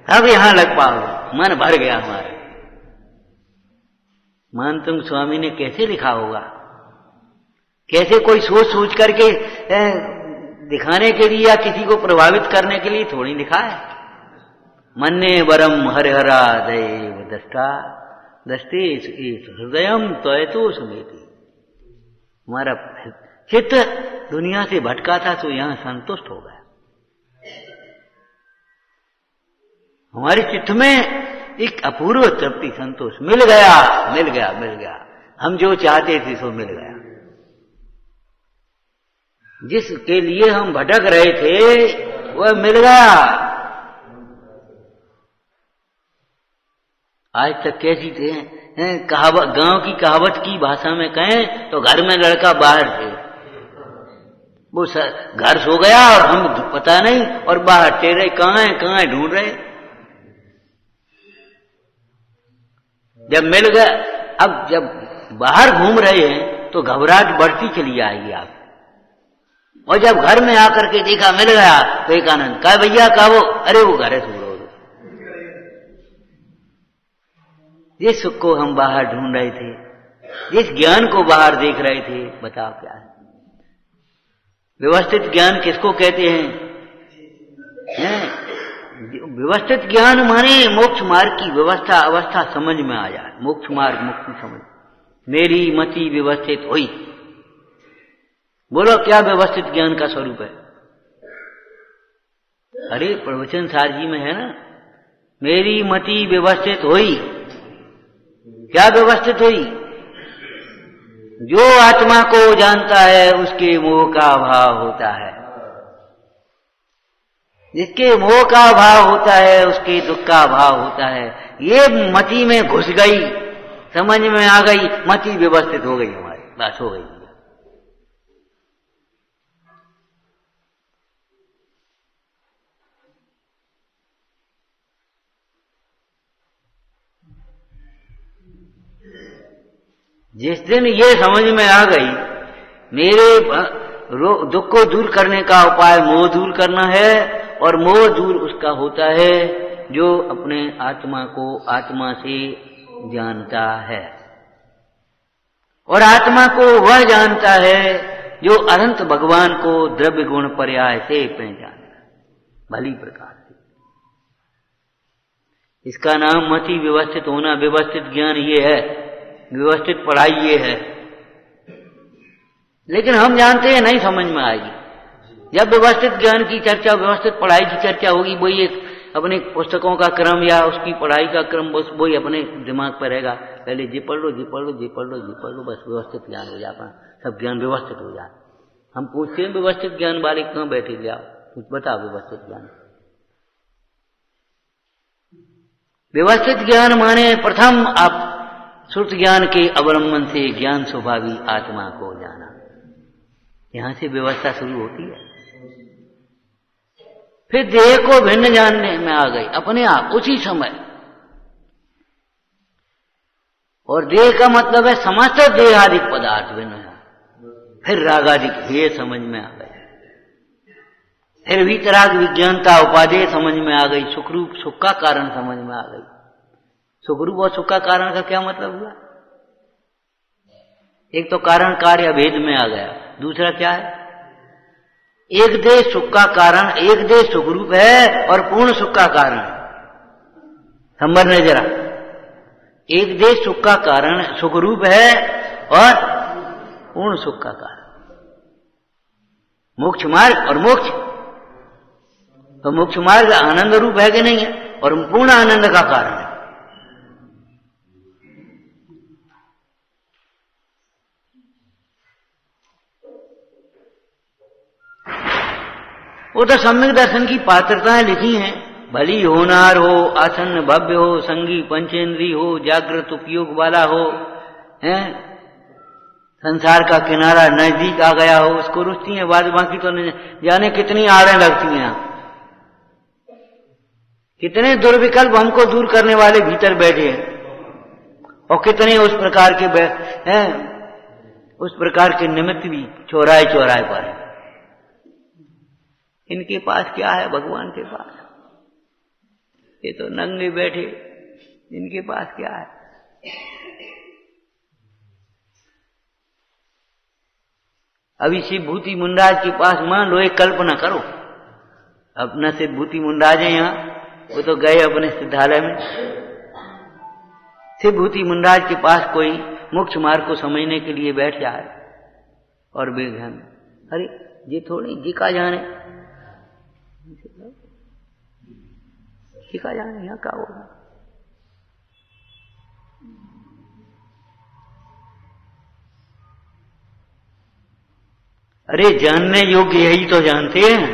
अब यहां लग पाओगे, मन भर गया हमारा। मानतंग स्वामी ने कैसे लिखा होगा, कैसे कोई सोच सोच करके दिखाने के लिए या किसी को प्रभावित करने के लिए थोड़ी लिखा है। मन्ने वरम हरिहरा दैव दष्टा दस्ते हृदयम त्वयतो समेति। हमारा चित्त दुनिया से भटका था तो यहां संतुष्ट हो गया। हमारे चित्त में एक अपूर्व तृप्ति, संतोष मिल गया, मिल गया, मिल गया। हम जो चाहते थे सो मिल गया। जिसके लिए हम भटक रहे थे वह मिल गया। आज तक कैसी थे कहावत, गांव की कहावत की भाषा में कहें तो घर में लड़का बाहर थे, वो घर सो गया और हम पता नहीं, और बाहर टेरे कहाँ है ढूंढ रहे। जब मिल गया, अब जब बाहर घूम रहे हैं तो घबराहट बढ़ती चली आएगी आप, और जब घर में आकर के देखा मिल गया तो एक आनंद, कहा भैया कहा वो, अरे वो घर है सुन लो। जिस सुख को हम बाहर ढूंढ रहे थे, जिस ज्ञान को बाहर देख रहे थे, बताओ क्या है? व्यवस्थित ज्ञान किसको कहते हैं? व्यवस्थित ज्ञान माने मोक्ष मार्ग की व्यवस्था अवस्था समझ में आ जाए, मोक्ष मार्ग मुक्ति समझ। मेरी मति व्यवस्थित हुई। बोलो क्या व्यवस्थित ज्ञान का स्वरूप है? अरे प्रवचन सार जी में है ना, मेरी मति व्यवस्थित हुई। क्या व्यवस्थित हुई? जो आत्मा को जानता है उसके मोह का अभाव होता है, जिसके मोह का अभाव होता है उसके दुख का अभाव होता है। ये मति में घुस गई, समझ में आ गई, मति व्यवस्थित हो गई, हमारी बात हो गई। जिस दिन ये समझ में आ गई मेरे दुख को दूर करने का उपाय मोह दूर करना है, और मोह दूर उसका होता है जो अपने आत्मा को आत्मा से जानता है और आत्मा को वह जानता है जो अनंत भगवान को द्रव्य गुण पर्याय से पहचानता है भली प्रकार से। इसका नाम मति व्यवस्थित होना, व्यवस्थित ज्ञान ये है, व्यवस्थित पढ़ाई ये है। लेकिन हम जानते हैं नहीं समझ में आएगी। जब व्यवस्थित ज्ञान की चर्चा, व्यवस्थित पढ़ाई की चर्चा होगी, वही एक अपने पुस्तकों का क्रम या उसकी पढ़ाई का क्रम बस वही अपने दिमाग पर रहेगा। पहले जी पढ़ लो, जी पढ़ लो, जी पढ़ लो, जी पढ़ लो, बस व्यवस्थित ज्ञान हो जाता, सब ज्ञान व्यवस्थित हो जाता। हम पूछते हैं व्यवस्थित ज्ञान वाले कहाँ बैठे, जाओ कुछ बताओ व्यवस्थित ज्ञान। व्यवस्थित ज्ञान माने प्रथम आप श्रुत ज्ञान के अवलंबन से ज्ञान स्वभावी आत्मा को जाना। यहां से व्यवस्था शुरू होती है। फिर देह को भिन्न जानने में आ गई अपने आप उसी समय। और देह का मतलब है समस्त देहादिक पदार्थ भिन्न है। फिर रागादिक भेद समझ में आ गए। फिर वीतराग विज्ञानता उपादेय समझ में आ गई। सुखरूप सुख का कारण समझ में आ गई। सुखरूप और सुख का कारण का क्या मतलब हुआ? एक तो कारण कार्य भेद में आ गया। दूसरा क्या है? एक देह सुख का कारण, एक देह सुखरूप है और पूर्ण सुख का कारण है। समझने जरा, एक देह सुख का कारण सुखरूप है और पूर्ण सुख का कारण। मोक्ष मार्ग और मोक्ष, तो मोक्ष मार्ग आनंद रूप है कि नहीं है और पूर्ण आनंद का कारण है। वो तो सम्यक दर्शन की पात्रताएं लिखी हैं। भली होनार हो, आसन्न भव्य हो, संगी पंचेंद्री हो, जागृत उपयोग वाला हो, हैं संसार का किनारा नजदीक आ गया हो, उसको रुचती है। बाद बाकी तो नहीं जाने कितनी आड़ें लगती हैं। कितने दुर्विकल्प हमको दूर करने वाले भीतर बैठे हैं और कितने उस प्रकार के हैं, उस प्रकार के निमित्त भी चौराहे चौराहे पर है। इनके पास क्या है? भगवान के पास। ये तो नंगे बैठे, इनके पास क्या है? अभी शिव भूति मुंडाज के पास मान लो, एक कल्पना करो, अपना शिव भूति मुंडाज है यहाँ, वो तो गए अपने सिद्धालय में। शिव भूति मुंडाज के पास कोई मोक्ष मार्ग को समझने के लिए बैठ जाए और बेध्यान, अरे ये थोड़ी जिका जाने, जिका जाने यहाँ क्या होगा। अरे जानने योग्य यही तो जानते हैं।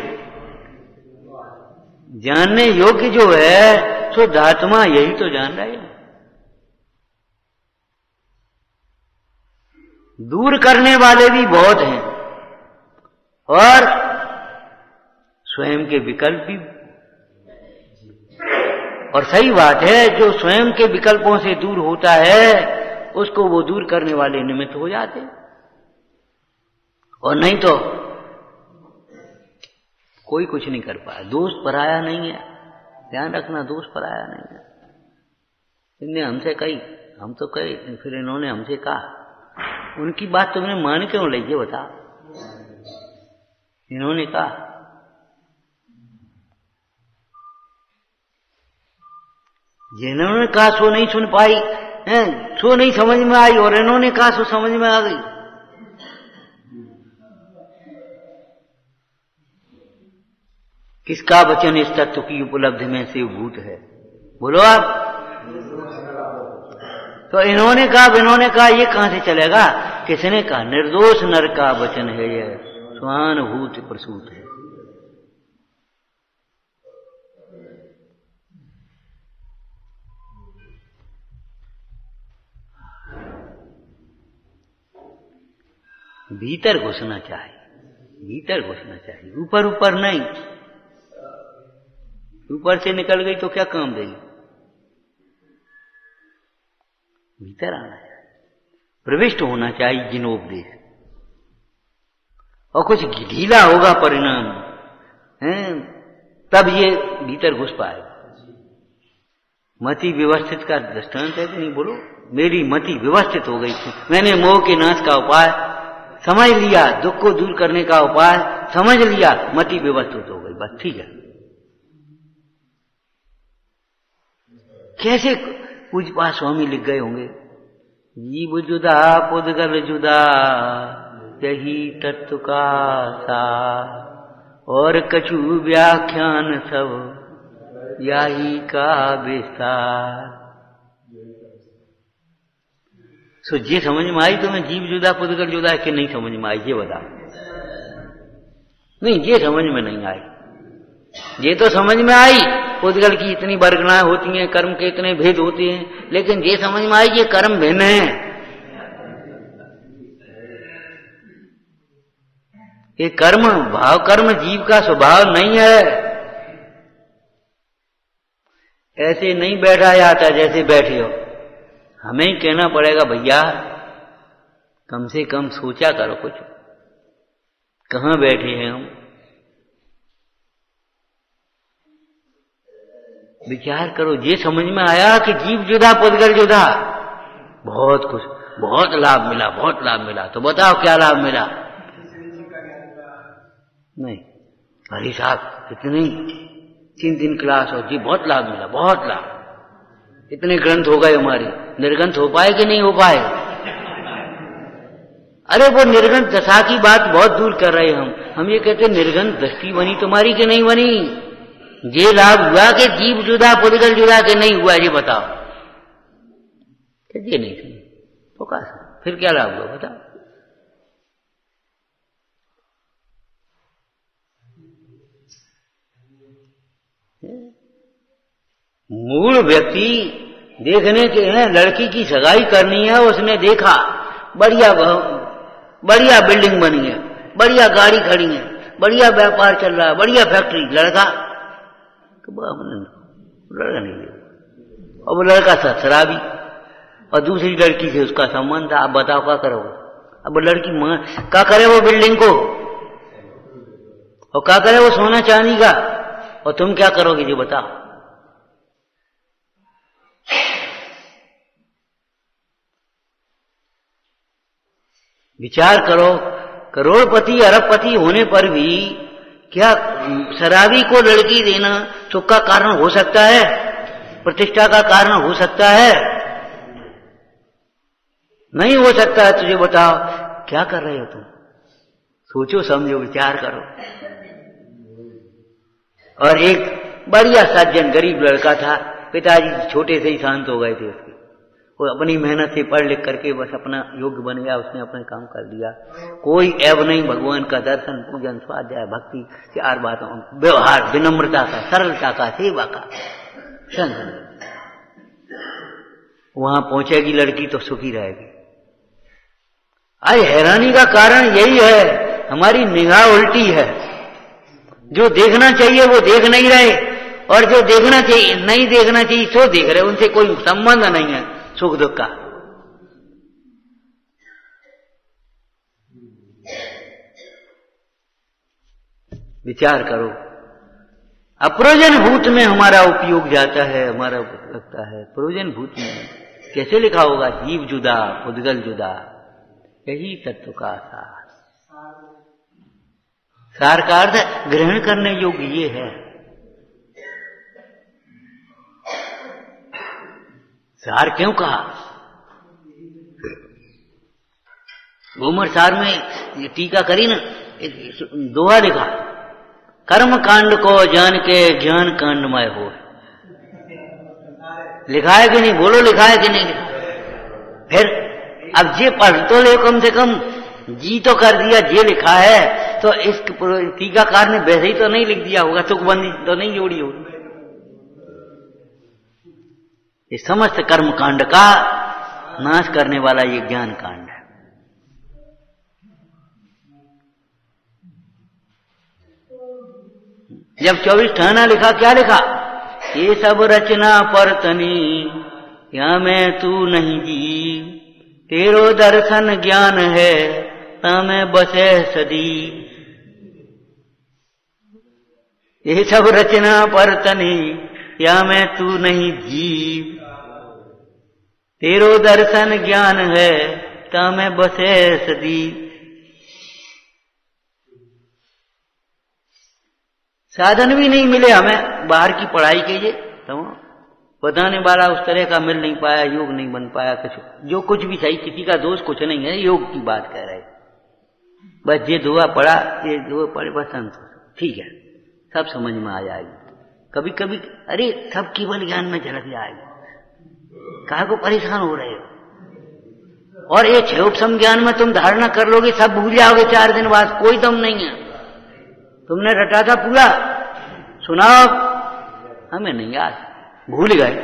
जानने योग्य जो है शुद्ध आत्मा यही तो जान रहा है। दूर करने वाले भी बहुत हैं और स्वयं के विकल्प भी। और सही बात है, जो स्वयं के विकल्पों से दूर होता है उसको वो दूर करने वाले निमित्त हो जाते हैं। और नहीं तो कोई कुछ नहीं कर पाया। दोष पराया नहीं है, ध्यान रखना, दोष पराया नहीं है। इनने हमसे कही, हम तो कहे, फिर इन्होंने हमसे कहा। उनकी बात तुमने मान क्यों ली ये बता। इन्होंने कहा, जिन्होंने कहा सो नहीं सुन पाई, सो नहीं समझ में आई, और इन्होंने कहा सो समझ में आ गई। किसका वचन इस तत्व की उपलब्धि में से भूत है? बोलो आप। तो इन्होंने कहा ये कहां से चलेगा? किसने कहा? निर्दोष नर का वचन है, यह स्वानुभूति प्रसूत है। भीतर घुसना चाहिए, भीतर घुसना चाहिए, ऊपर ऊपर नहीं। ऊपर से निकल गई तो क्या काम देगी? भीतर आना चाहिए, प्रविष्ट होना चाहिए जिनोपदेश। और कुछ ढीला होगा परिणाम, तब ये भीतर घुस पाएगा। मति व्यवस्थित का दृष्टांत है कि नहीं बोलो? मेरी मति व्यवस्थित हो गई थी, मैंने मोह के नाश का उपाय समझ लिया, दुख को दूर करने का उपाय समझ लिया, मति व्यवस्थित हो गई, बस ठीक है। कैसे पूज्यपाद स्वामी लिख गए होंगे, जीव जुदा पुद्गल जुदा यही तत्व का सार, और कछु व्याख्यान सब यही का विस्तार। सो ये समझ में आई तुम्हें जीव जुदा पुद्गल जुदा है कि नहीं समझ में आई, ये बता। नहीं, ये समझ में नहीं आई। ये तो समझ में आई पुद्गल की इतनी वर्गनाएं होती हैं, कर्म के इतने भेद होते हैं, लेकिन ये समझ में आई ये कर्म भिन्न है। ये कर्म भाव कर्म जीव का स्वभाव नहीं है। ऐसे नहीं बैठा जाता जैसे बैठे हो। हमें ही कहना पड़ेगा भैया कम से कम सोचा करो कुछ, कहां बैठे हैं हम, विचार करो। ये समझ में आया कि जीव जुदा पुद्गल जुदा, बहुत कुछ, बहुत लाभ मिला, बहुत लाभ मिला। तो बताओ क्या लाभ मिला? नहीं, अरे साहब इतनी 3 क्लास हो जी, बहुत लाभ मिला, बहुत लाभ। इतने ग्रंथ हो गए हमारे, निर्ग्रंथ हो पाए कि नहीं हो पाए? अरे वो निर्ग्रंथ दशा की बात बहुत दूर कर रहे हम ये कहते निर्ग्रंथ दृष्टि बनी तुम्हारी कि नहीं बनी? ये लाभ हुआ कि जीव जुदा पुद्गल जुदा के नहीं हुआ, ये बताओ। ये नहीं सुनी तो क्या, फिर क्या लाभ हुआ बताओ? मूल व्यक्ति देखने के हैं, लड़की की सगाई करनी है, उसने देखा बढ़िया बिल्डिंग बनी है, बढ़िया गाड़ी खड़ी है, बढ़िया व्यापार चल रहा है, बढ़िया फैक्ट्री, लड़का लड़का नहीं देखा। अब लड़का शराबी और दूसरी लड़की से उसका संबंध था। अब बताओ क्या करोगे? अब लड़की क्या करे वो बिल्डिंग को, और क्या करे वो सोना चांदी का, और तुम क्या करोगे जो बताओ? विचार करो, करोड़पति अरबपति होने पर भी क्या शराबी को लड़की देना सुख का कारण हो सकता है? प्रतिष्ठा का कारण हो सकता है? नहीं हो सकता है। तुझे बताओ क्या कर रहे हो तुम? सोचो समझो विचार करो। और एक बढ़िया सज्जन गरीब लड़का था, पिताजी छोटे से ही शांत हो गए थे उसके, वो अपनी मेहनत से पढ़ लिख करके बस अपना योग्य बन गया, उसने अपने काम कर दिया, कोई ऐब नहीं, भगवान का दर्शन पूजन स्वाध्याय भक्ति 4 बातों, व्यवहार विनम्रता का, सरलता का, सेवा का। वहां पहुंचेगी लड़की तो सुखी रहेगी। आज हैरानी का कारण यही है, हमारी निगाह उल्टी है। जो देखना चाहिए वो देख नहीं रहे, और जो देखना चाहिए नहीं देखना चाहिए सो देख रहे, उनसे कोई संबंध नहीं है सुख दुख का। विचार करो, अप्रयोजन भूत में हमारा उपयोग जाता है, हमारा लगता है प्रयोजन भूत में। कैसे लिखा होगा? जीव जुदा पुद्गल जुदा यही तत्व का सार। सार का अर्थ ग्रहण करने योग्य ये है। सार क्यों कहा? घूमर सार में टीका करी ना, दोहा लिखा, कर्म कांड को जान के ज्ञान कांडमय हो। लिखा है कि नहीं? बोलो लिखा है कि नहीं लिखा? फिर अब ये पढ़ तो ले, कम से कम जी तो कर दिया, ये लिखा है तो इस टीकाकार ने वैसे ही तो नहीं लिख दिया होगा, तुकबंदी तो नहीं जोड़ी होगी। ये समस्त कर्म कांड का नाश करने वाला ये ज्ञान कांड है। जब 24 ठाना लिखा, क्या लिखा? ये सब रचना पर तनी या मैं तू नहीं जी, तेरो दर्शन ज्ञान है तामे बसे सदी। ये सब रचना पर तनी या मैं तू नहीं जीव। तेरो दर्शन ज्ञान है ता मैं बसे सदी। साधन भी नहीं मिले हमें बाहर की पढ़ाई के लिए, तो बताने वाला उस तरह का मिल नहीं पाया, योग नहीं बन पाया, कुछ जो कुछ भी सही, किसी का दोष कुछ नहीं है, योग की बात कह रहे। बस ये दुआ पढ़ा, ये दुआ पढ़े, बस संतोष, ठीक है, सब समझ में आ जाएगी। कभी कभी अरे सब केवल ज्ञान में झलक जाएगी, काहे को परेशान हो रहे हो। और ये क्षयोपशम ज्ञान में तुम धारणा कर लोगे, सब भूल जाओगे 4 दिन बाद, कोई दम नहीं है। तुमने रटा था पूरा, सुनाओ, हमें नहीं याद, भूल गए।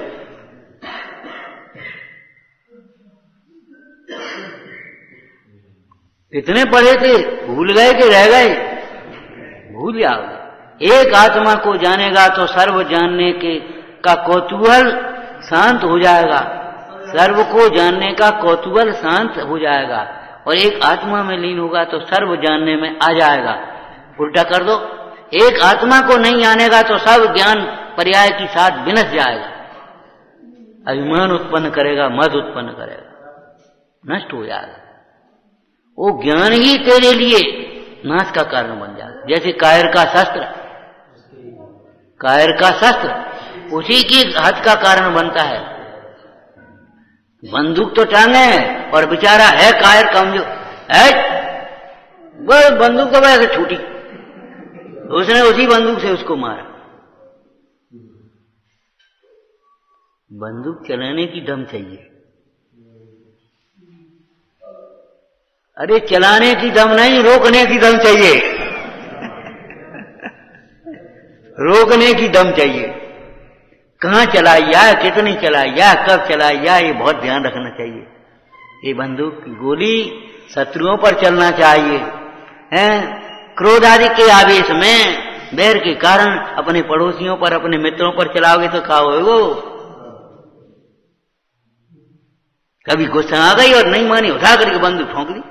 कितने पढ़े थे, भूल गए कि रह गए, भूल जाओगे। एक आत्मा को जानेगा तो सर्व जानने के का कौतूहल शांत हो जाएगा, सर्व को जानने का कौतूहल शांत हो जाएगा। और एक आत्मा में लीन होगा तो सर्व जानने में आ जाएगा। उल्टा कर दो, एक आत्मा को नहीं जानेगा तो सब ज्ञान पर्याय की साथ विनश जाएगा, अभिमान उत्पन्न करेगा, मद उत्पन्न करेगा, नष्ट हो जाएगा। वो ज्ञान ही तेरे लिए नाश का कारण बन जाएगा। जैसे कायर का शस्त्र, कायर का शस्त्र उसी की हद का कारण बनता है। बंदूक तो टांगे है और बेचारा है कायर कमजोर है, वो बंदूक तो वैसे छूटी, उसने उसी बंदूक से उसको मारा। बंदूक चलाने की दम चाहिए, अरे चलाने की दम नहीं, रोकने की दम चाहिए। रोकने की दम चाहिए। कहां चलाई जाए, कितनी चलाई जाए, कब चलाई जाए, ये बहुत ध्यान रखना चाहिए। ये बंदूक की गोली शत्रुओं पर चलना चाहिए, हैं? क्रोध आदि के आवेश में, बैर के कारण अपने पड़ोसियों पर, अपने मित्रों पर चलाओगे तो क्या होगा? कभी गुस्सा आ गई और नहीं मानी, उठा करके बंदूक ठोंक दी।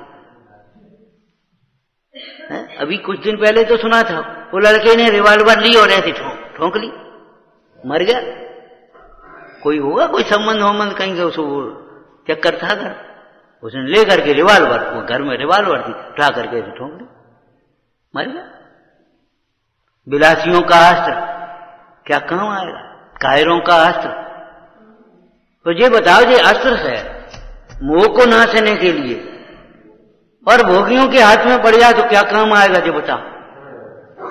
अभी कुछ दिन पहले तो सुना था, वो लड़के ने रिवॉल्वर ली और ऐसे ठोंक ली, मर गया। कोई होगा, कोई संबंध कहीं का उसको चक्कर था घर, उसने ले करके रिवॉल्वर, वो घर में रिवॉल्वर थी, उठा करके ऐसे ठोंक ली, मर गया। विलासियों का अस्त्र क्या काम आएगा, कायरों का अस्त्र। तो ये बताओ, ये अस्त्र है मोह को नाशने के लिए, और भोगियों के हाथ में पड़ जाए तो क्या काम आएगा? जो बताओ,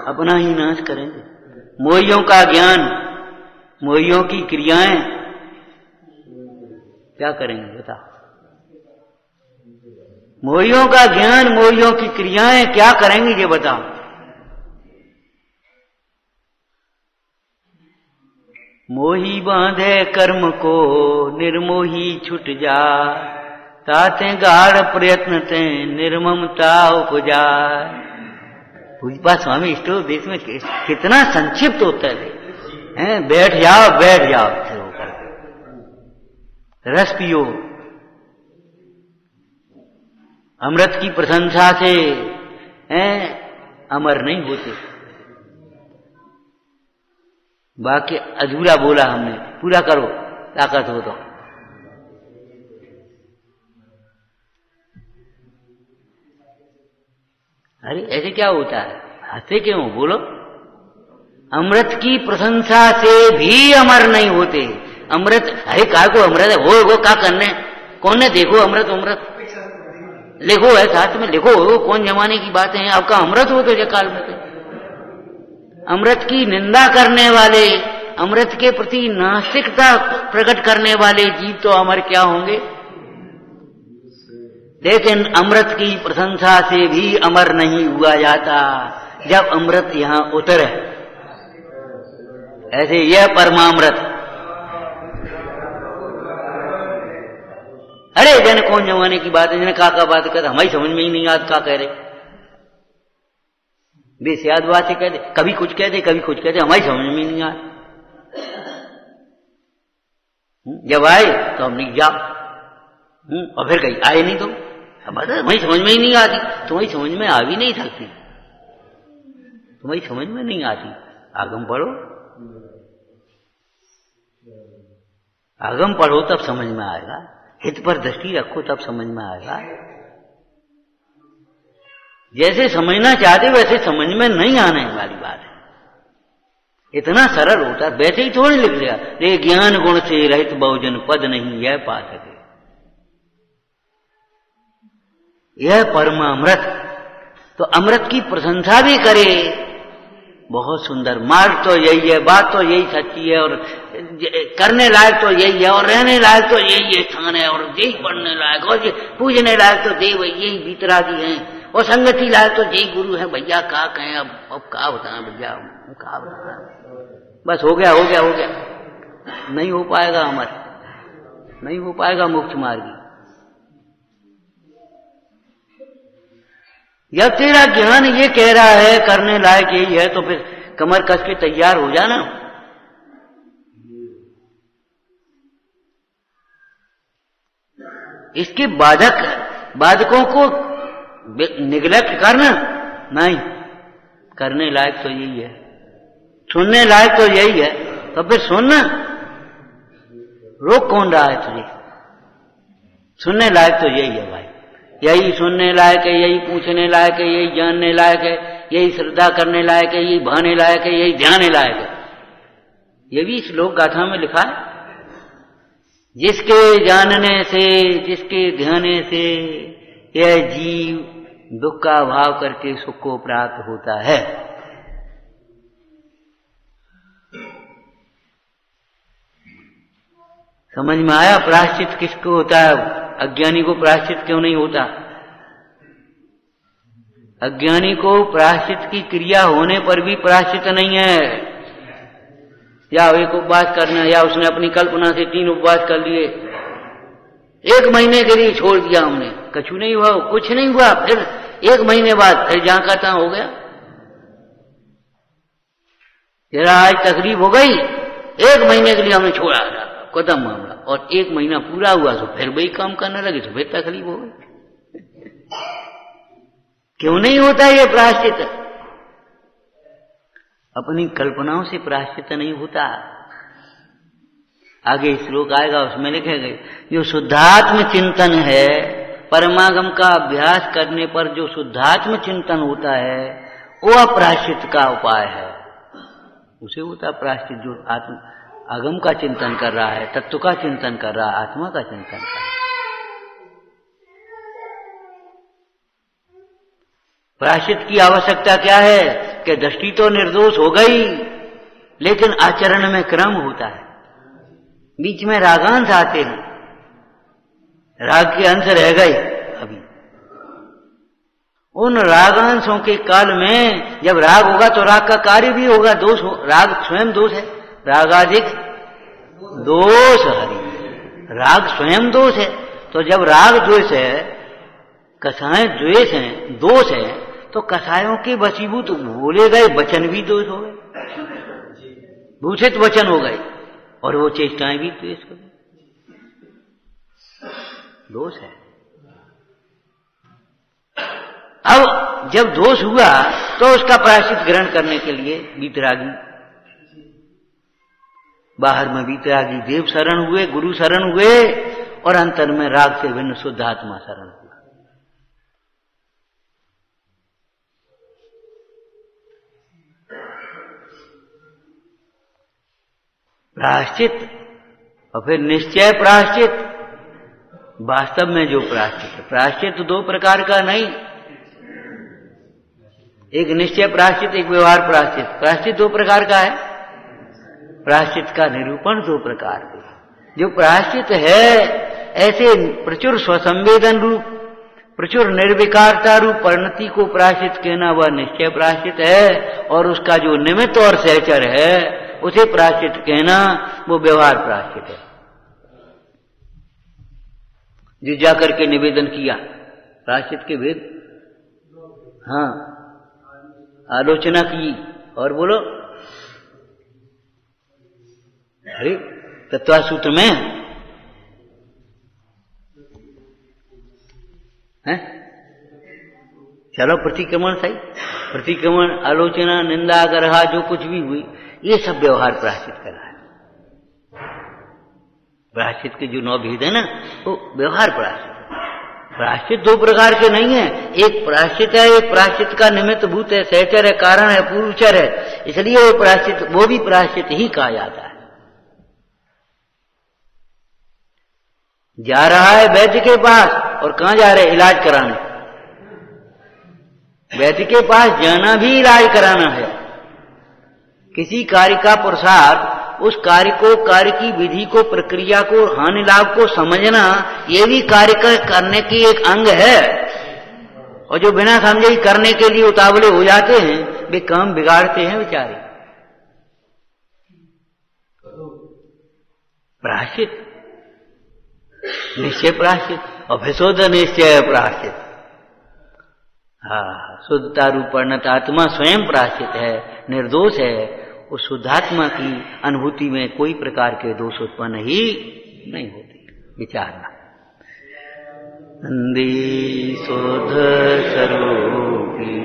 अपना ही नाश करेंगे। मोहियों का ज्ञान, मोहियों की क्रियाएं क्या करेंगे बताओ? मोहियों का ज्ञान, मोहियों की क्रियाएं क्या करेंगी ये बताओ? मोही बांधे कर्म को, निर्मोही छुट जा, ताते गाढ़ प्रयत्न ते निर्ममता उपजाए। पूजपा स्वामी इष्टो देश में कितना संक्षिप्त होता है, बैठ जाओ होकर रस पियो। अमृत की प्रशंसा से अमर नहीं होते। बाकी अधूरा बोला हमने, पूरा करो ताकत हो तो। अरे ऐसे क्या होता है, हंसते क्यों, बोलो। अमृत की प्रशंसा से भी अमर नहीं होते। अमृत, अरे काय को अमृत है, वो क्या करने, कौन ने देखो अमृत लिखो है, साथ में लिखो, कौन जमाने की बातें हैं। आपका अमृत हो तो जकाल में अमृत की निंदा करने वाले, अमृत के प्रति नास्तिकता प्रकट करने वाले जीव तो अमर क्या होंगे। लेकिन अमृत की प्रशंसा से भी अमर नहीं हुआ जाता जब अमृत यहां उतरे। ऐसे यह परमामृत, अरे जन कौन जमाने की बात है, जन का बात कहते, हमारी समझ में ही नहीं आता क्या कह रहे। बेसियाद बात कह दे, कभी कुछ कह दे, कभी कुछ कह दे, हमारी समझ में ही नहीं आता। जब आए तो हम नहीं जाओ, और फिर कहीं आए नहीं तो हमारी समझ में ही नहीं आती। तुम्हारी समझ में आ भी नहीं सकती, तुम्हारी समझ में नहीं आती। आगम पढ़ो, आगम पढ़ो तब समझ में आएगा, हित पर दृष्टि रखो तब समझ में आएगा। जैसे समझना चाहते वैसे समझ में नहीं आने वाली बात है। इतना सरल होता है, वैसे ही थोड़ी लिख लिया रे ज्ञान गुण से रहित बहुजन पद नहीं यह पा सके, यह परम अमृत। तो अमृत की प्रशंसा भी करे, बहुत सुंदर। मार्ग तो यही है, बात तो यही सच्ची है, और करने लायक तो यही है, और रहने लायक तो यही स्थान है, और यही पढ़ने लायक, और पूजने लायक तो देव यही बीतरागी हैं, और संगति लायक तो यही गुरु है। भैया क्या कहें, अब क्या बताएं भैया, क्या बताएं। बस हो गया हो गया हो गया, नहीं हो पाएगा अमर, नहीं हो पाएगा मोक्ष मार्गी। जब तेरा ज्ञान ये कह रहा है करने लायक यही है, तो फिर कमर कस के तैयार हो जाना। इसके बाधकों को निगलेक्ट करना नहीं, करने लायक तो यही है, सुनने लायक तो यही है, तो फिर सुनना। रोक कौन रहा है तुझे? सुनने लायक तो यही है भाई, यही सुनने लायक है, यही पूछने लायक है, यही जानने लायक है, यही श्रद्धा करने लायक है, यही भाने लायक है, यही ध्यान लायक है। ये भी इस लोक गाथा में लिखा है। जिसके जानने से, जिसके ध्याने से यह जीव दुख का भाव करके सुख को प्राप्त होता है। समझ में आया प्रायश्चित किसको होता है? अज्ञानी को प्रायश्चित क्यों नहीं होता? अज्ञानी को प्रायश्चित की क्रिया होने पर भी प्रायश्चित नहीं है। या एक उपवास करना, या उसने अपनी कल्पना से 3 उपवास कर लिए, 1 महीने के लिए छोड़ दिया हमने, कछु नहीं हुआ, कुछ नहीं हुआ, फिर 1 महीने बाद फिर जहां का तहां हो गया। जरा आज तकलीफ हो गई, 1 महीने के लिए हमने छोड़ा, खत्म मामला, और 1 महीना पूरा हुआ तो फिर वही काम करने लगे तो फिर तकलीफ हो गई। क्यों नहीं होता ये प्रायश्चित? अपनी कल्पनाओं से प्रायश्चित नहीं होता। आगे श्लोक आएगा, उसमें लिखेंगे जो शुद्धात्म चिंतन है, परमागम का अभ्यास करने पर जो शुद्धात्म चिंतन होता है वो प्रायश्चित का उपाय है। उसे होता प्रायश्चित जो आत्म आगम का चिंतन कर रहा है, तत्व का चिंतन कर रहा है, आत्मा का चिंतन कर रहा है। प्रायश्चित की आवश्यकता क्या है कि दृष्टि तो निर्दोष हो गई, लेकिन आचरण में क्रम होता है। बीच में रागांश आते हैं, राग के अंश रह गए अभी। उन रागांशों के काल में जब राग होगा तो राग का कार्य भी होगा, दोष हो, राग स्वयं दोष है, रागाधिक दोष हरि, राग स्वयं दोष है। तो जब राग द्वेष है, कसाय द्वेष है, दोष है, तो कसायों के वशीभूत बोले गए वचन भी दोष हो गए, दूषित वचन हो गए, और वो चेष्टाएं भी द्वेष हो गई, दोष है। अब जब दोष हुआ तो उसका प्रायश्चित ग्रहण करने के लिए वीतरागी, बाहर में वीतरागी देव शरण हुए, गुरु शरण हुए, और अंतर में राग से भिन्न शुद्ध आत्मा शरण हुआ। प्रायश्चित और फिर निश्चय प्रायश्चित। वास्तव में जो प्रायश्चित है, प्रायश्चित 2 प्रकार का नहीं, एक निश्चय प्रायश्चित, एक व्यवहार प्रायश्चित। प्रायश्चित 2 प्रकार का है, प्रायश्चित का निरूपण 2 प्रकार के। जो प्रायश्चित है ऐसे प्रचुर स्वसंवेदन रूप, प्रचुर निर्विकारता रूप परिणति को प्रायश्चित कहना वह निश्चय प्रायश्चित है, और उसका जो निमित्त और सहचर है उसे प्रायश्चित कहना वो व्यवहार प्रायश्चित है। जो जाकर के निवेदन किया प्रायश्चित के भेद, हाँ, आलोचना की, और बोलो अरे तत्वासूत्र में है, चलो प्रतिक्रमण सही, प्रतिक्रमण, आलोचना, निंदा, गर्हा जो कुछ भी हुई, ये सब व्यवहार प्रायश्चित करा है। प्रायश्चित के जो 9 भेद है ना, वो व्यवहार प्रायश्चित। प्रायश्चित 2 प्रकार के नहीं है, एक प्रायश्चित है, एक प्रायश्चित का निमित्त भूत है, सहचर है, कारण है, पूर्वचर है, इसलिए वो प्रायश्चित, वो भी प्रायश्चित ही कहा जाता है। जा रहा है वैद्य के पास, और कहां जा रहे? इलाज कराने। वैद्य के पास जाना भी इलाज कराना है। किसी कार्य का पुरुषार्थ, उस कार्य को, कार्य की विधि को, प्रक्रिया को, हानि लाभ को समझना, ये भी कार्य करने की एक अंग है। और जो बिना समझे ही करने के लिए उतावले हो जाते हैं, वे काम बिगाड़ते हैं बेचारे। प्रायश्चित, निश्चय प्रायश्चित और विशुद्ध निश्चय प्रायश्चित। शुद्धता रूपणत आत्मा स्वयं प्रायश्चित है, निर्दोष है। उस शुद्धात्मा की अनुभूति में कोई प्रकार के दोष उत्पन्न ही नहीं होते। विचारना। नंदी शुद्ध स्वरूपी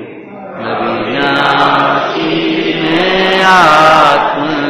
अविनाशी में आत्मा